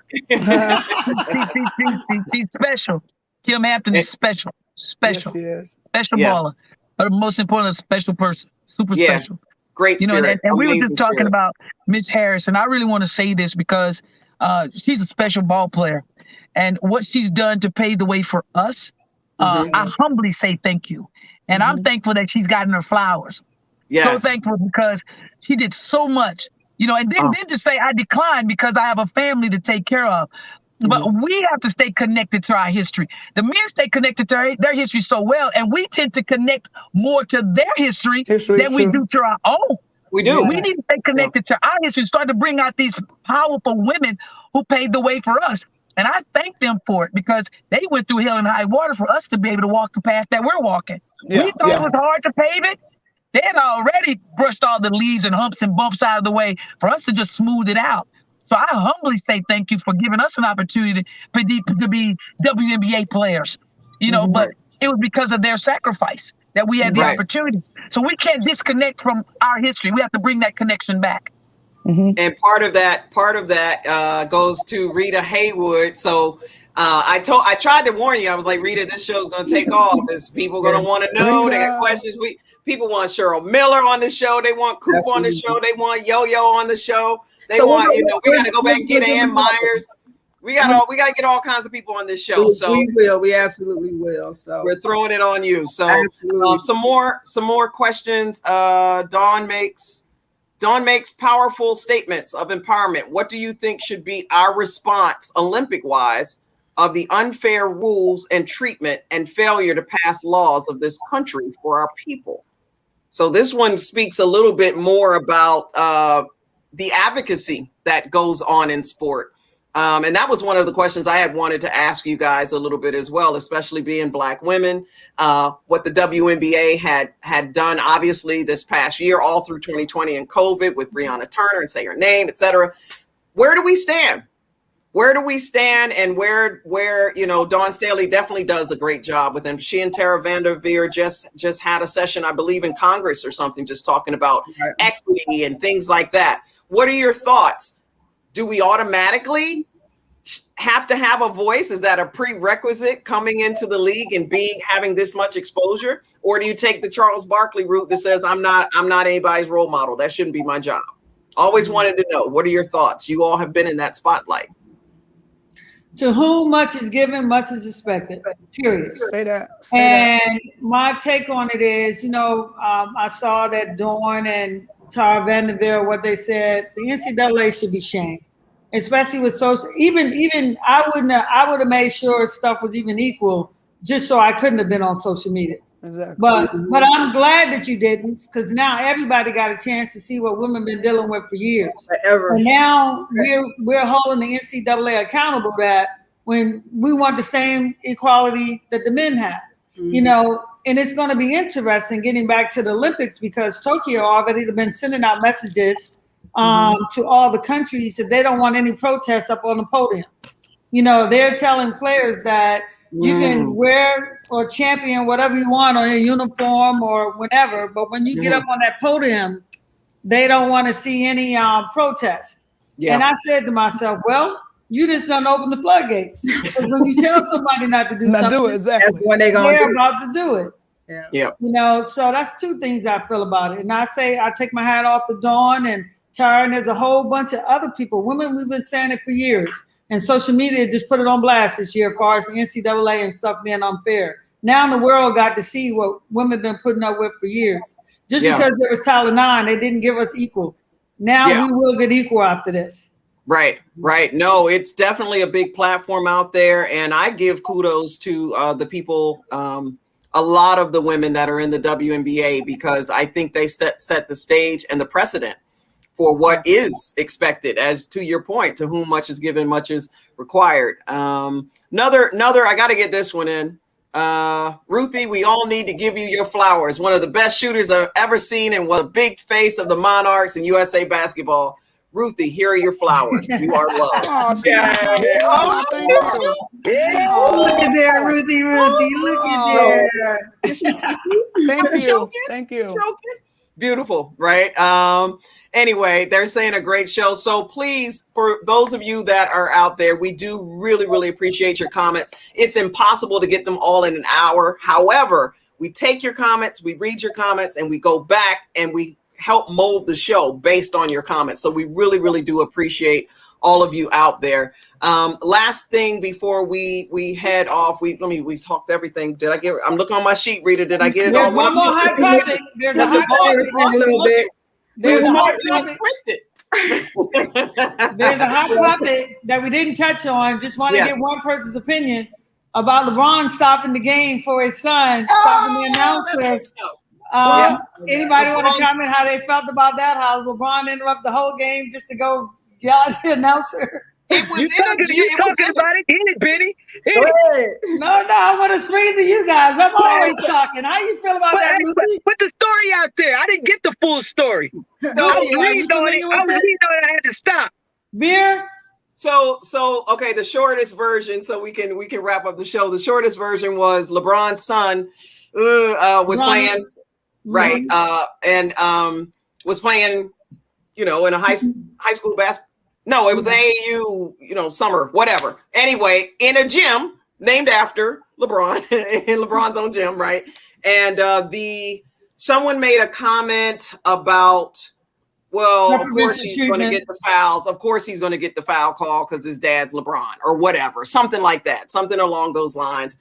She's special. Kim Hampton is special. Yes, she is. Special baller. But most important, a special person. Super special. Great spirit. And we were just talking about Miss Harris, and I really want to say this because she's a special ball player. And what she's done to pave the way for us, I humbly say thank you. And I'm thankful that she's gotten her flowers. Yes. So thankful because she did so much, and then to say I declined because I have a family to take care of. But we have to stay connected to our history. The men stay connected to their history so well, and we tend to connect more to their history than we do to our own. We do. We need to stay connected to our history, start to bring out these powerful women who paved the way for us. And I thank them for it because they went through hell and high water for us to be able to walk the path that we're walking. We thought it was hard to pave it. They had already brushed all the leaves and humps and bumps out of the way for us to just smooth it out. So I humbly say thank you for giving us an opportunity to be WNBA players, but it was because of their sacrifice that we had the opportunity. So we can't disconnect from our history. We have to bring that connection back. And part of that goes to Rita Haywood. So I tried to warn you. I was like, Rita, this show is going to take off. There's people going to want to know. They got questions. People want Cheryl Miller on the show. They want Coop on the show. They want Yo-Yo on the show. They want, we got to go back and get Ann Myers. We got to get all kinds of people on this show. So we will. We absolutely will. So we're throwing it on you. So some more questions. Dawn makes powerful statements of empowerment. What do you think should be our response, Olympic-wise, of the unfair rules and treatment and failure to pass laws of this country for our people? So this one speaks a little bit more about the advocacy that goes on in sport. And that was one of the questions I had wanted to ask you guys a little bit as well, especially being Black women, what the WNBA had done, obviously, this past year, all through 2020 and COVID with Breonna Turner and Say Her Name, et cetera. Where do we stand? Where do we stand? And where Dawn Staley definitely does a great job with them. She and Tara Vanderveer just had a session, I believe, in Congress or something, just talking about equity and things like that. What are your thoughts? Do we automatically have to have a voice? Is that a prerequisite coming into the league and having this much exposure? Or do you take the Charles Barkley route that says, I'm not anybody's role model. That shouldn't be my job. Always wanted to know, what are your thoughts? You all have been in that spotlight. To whom much is given, much is expected, period. Say that. My take on it is, I saw that Dawn and Tara Vanderveer, what they said, the NCAA should be shamed, especially with social. Even I would have made sure stuff was even equal, just so I couldn't have been on social media. Exactly. But I'm glad that you didn't, because now everybody got a chance to see what women been dealing with for years. And now we're holding the NCAA accountable that when we want the same equality that the men have, and it's going to be interesting getting back to the Olympics, because Tokyo already been sending out messages to all the countries that they don't want any protests up on the podium. They're telling players that you can wear or champion whatever you want on your uniform or whatever, but when you get up on that podium, they don't want to see any protests. Yeah. And I said to myself, well, you just done open the floodgates. Because when you tell somebody not to do something, exactly. That's when they're about to do it. Yeah. So that's two things I feel about it. And I take my hat off to Dawn and Tara, and there's a whole bunch of other people. Women, we've been saying it for years. And social media just put it on blast this year as far as the NCAA and stuff being unfair. Now the world got to see what women been putting up with for years. Just because there was Title IX, they didn't give us equal. Now we will get equal after this. Right. No, it's definitely a big platform out there. And I give kudos to the people, a lot of the women that are in the WNBA, because I think they set the stage and the precedent for what is expected, as to your point, to whom much is given, much is required. Another, I got to get this one in. Ruthie, we all need to give you your flowers. One of the best shooters I've ever seen, and was a big face of the Monarchs and USA basketball. Ruthie, here are your flowers. You are loved. Oh, thank you. Look at there, Ruthie. Look at there. Thank you. Beautiful, right? Anyway, they're saying a great show. So please, for those of you that are out there, we do really, really appreciate your comments. It's impossible to get them all in an hour. However, we take your comments, we read your comments, and we go back and we help mold the show based on your comments. So we really, really do appreciate all of you out there. Last thing before we head off, we talked everything. I'm looking on my sheet, Rita. Did I get it all? There's one more hot topic. There's a hot topic. A little bit. There's a hot topic that we didn't touch on. Just want to get one person's opinion about LeBron stopping the game for his son, stopping the announcer. Anybody want to comment how they felt about that? How LeBron interrupted the whole game just to go yell at the announcer? You talking about it? Hit it, Benny. No, I want to swing it to you guys. I'm always talking. How you feel about that, Ruthie? Put the story out there. I didn't get the full story. I was reading on it. I had to stop. Vera? So okay, the shortest version, so we can wrap up the show. The shortest version was LeBron's son was playing, right, and was playing, in a high school basketball. No, it was AAU, summer, whatever. Anyway, in a gym named after LeBron, in LeBron's own gym, right? And someone made a comment about, well, of course he's going to get the fouls. Of course he's going to get the foul call because his dad's LeBron or whatever, something like that, something along those lines.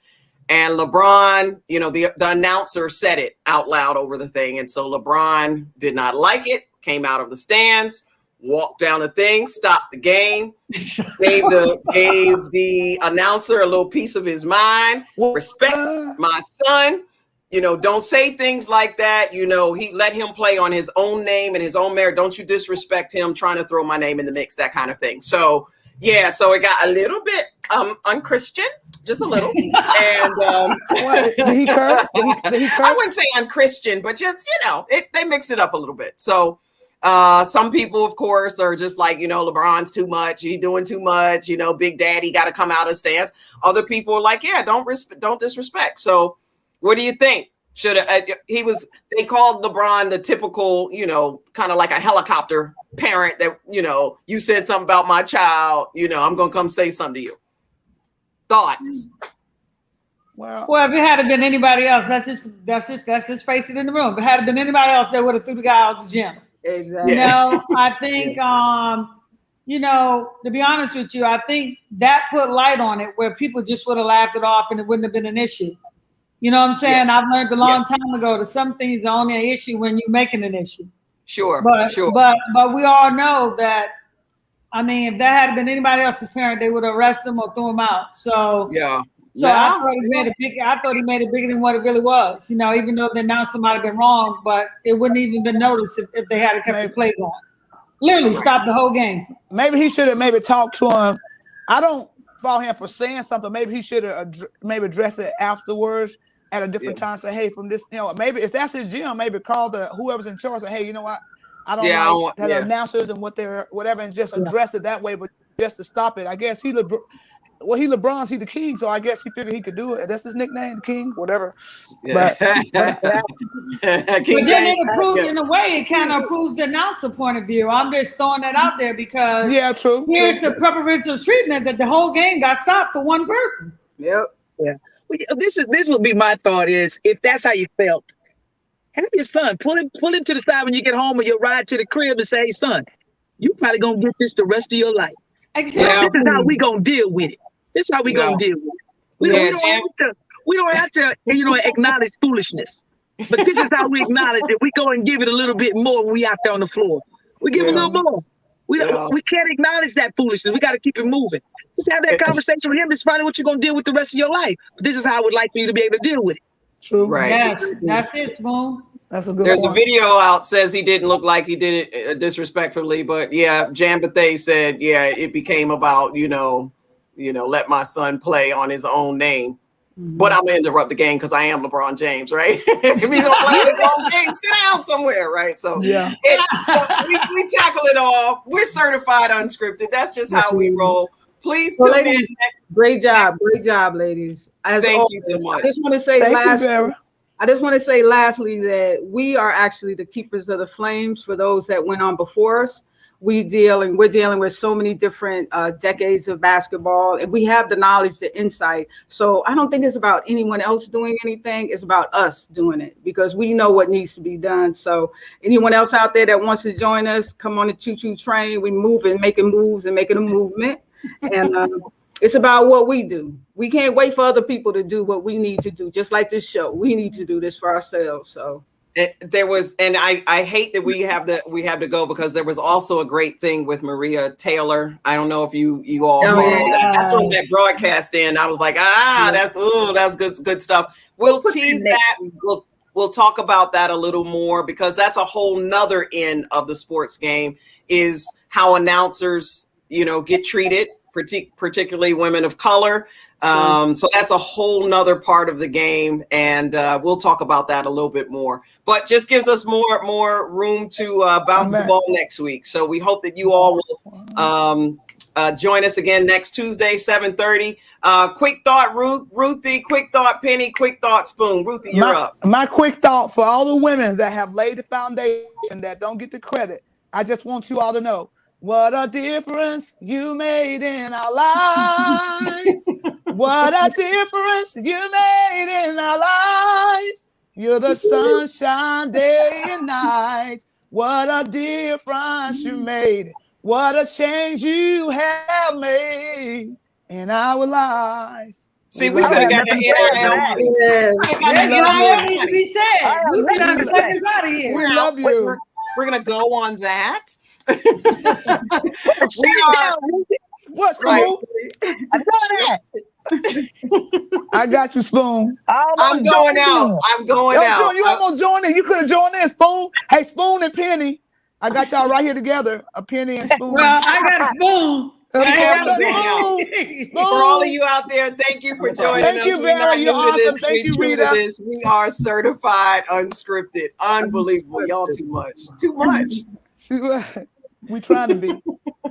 And LeBron, the announcer said it out loud over the thing. And so LeBron did not like it, came out of the stands, walked down the thing, stopped the game, gave the announcer a little piece of his mind. Respect my son. Don't say things like that. He let him play on his own name and his own merit. Don't you disrespect him trying to throw my name in the mix, that kind of thing. So it got a little bit unchristian, just a little. And did he curse? Did he curse? I wouldn't say unchristian, but just, they mixed it up a little bit. So some people, of course, are just like, LeBron's too much. He's doing too much. Big Daddy got to come out of stance. Other people are like, yeah, don't disrespect. So what do you think? They called LeBron the typical, kind of like a helicopter parent that, you said something about my child, I'm going to come say something to you. Thoughts? Well, if it had been anybody else, let's just face it in the room. If it had been anybody else, they would have threw the guy out the gym. Exactly. I think, to be honest with you, I think that put light on it where people just would have laughed it off and it wouldn't have been an issue. You know what I'm saying? Yeah. I've learned a long time ago that some things are only an issue when you're making an issue. Sure. But we all know that, if that had been anybody else's parent, they would have arrested him or threw him out. So I thought he made it bigger than what it really was. Even though the announcer might have been wrong, but it wouldn't even been noticed if they had kept the play going. Literally stopped the whole game. Maybe he should have talked to him. I don't fault him for saying something. Maybe he should have addressed it afterwards at a different time. Say, hey, from this, maybe if that's his gym, maybe call whoever's in charge. Say, hey, you know what? I don't like the announcers and whatever, and just address it that way. But just to stop it, I guess he LeBron's, he the king, so I guess he figured he could do it. That's his nickname, the king, whatever. Yeah. But then it approved, in a way, it kind of proves the announcer point of view. I'm just throwing that out there because true. Here's the preferential treatment that the whole game got stopped for one person. Yep. Yeah. This would be my thought is, if that's how you felt, have your son pull him to the side when you get home, or you'll ride to the crib and say, hey, son, you probably gonna get this the rest of your life. Exactly. This is how we gonna deal with it. This is how we gonna deal with it. We don't have to acknowledge foolishness, but this is how we acknowledge it. We go and give it a little bit more when we out there on the floor. We give a little more. We can't acknowledge that foolishness. We got to keep it moving. Just have that conversation with him. It's probably what you're going to deal with the rest of your life. But this is how I would like for you to be able to deal with it. True. Right. Yes, that's it, Spoon. That's a good There's point. a video out says he didn't look like he did it disrespectfully, but Jan Bethay said, it became about, let my son play on his own name. But I'm going to interrupt the game because I am LeBron James, right? If he's going to play his own game, sit down somewhere, right? So we tackle it all. We're certified unscripted. That's just how we roll. Please tune in next. Great job, ladies. Thank you so much. I just want to say lastly that we are actually the keepers of the flames for those that went on before us. We're dealing with so many different decades of basketball, and we have the knowledge, the insight. So I don't think it's about anyone else doing anything. It's about us doing it because we know what needs to be done. So anyone else out there that wants to join us, come on the choo-choo train. We moving, making moves and making a movement. And it's about what we do. We can't wait for other people to do what we need to do. Just like this show, we need to do this for ourselves. So. There was, and I hate that we have to go because there was also a great thing with Maria Taylor. I don't know if you all that's on that broadcast in. I was like, that's good stuff. We'll tease that. We'll talk about that a little more because that's a whole nother end of the sports game is how announcers, get treated, particularly women of color. So that's a whole nother part of the game. And we'll talk about that a little bit more, but just gives us more room to bounce the ball next week. So we hope that you all will join us again next Tuesday, 7:30. Quick thought, Ruthie, quick thought, Penny, quick thought, Spoon. Ruthie, you're up. My quick thought for all the women that have laid the foundation that don't get the credit. I just want you all to know what a difference you made in our lives. What a difference you made in our lives. You're the sunshine day and night. What a difference you made. What a change you have made in our lives. See, we could have got the We love you. We're going to go on that. What's right? I know that. I got you, Spoon. I'm going out. You almost joined in. You could have joined in, Spoon. Hey, Spoon and Penny. I got y'all right here together. A Penny and Spoon. Well, I got a Spoon. Spoon. For all of you out there, thank you for joining us. Thank you, Vera. You're awesome. Thank you, Rita. We are certified unscripted. Unbelievable. Y'all too much. We trying to be.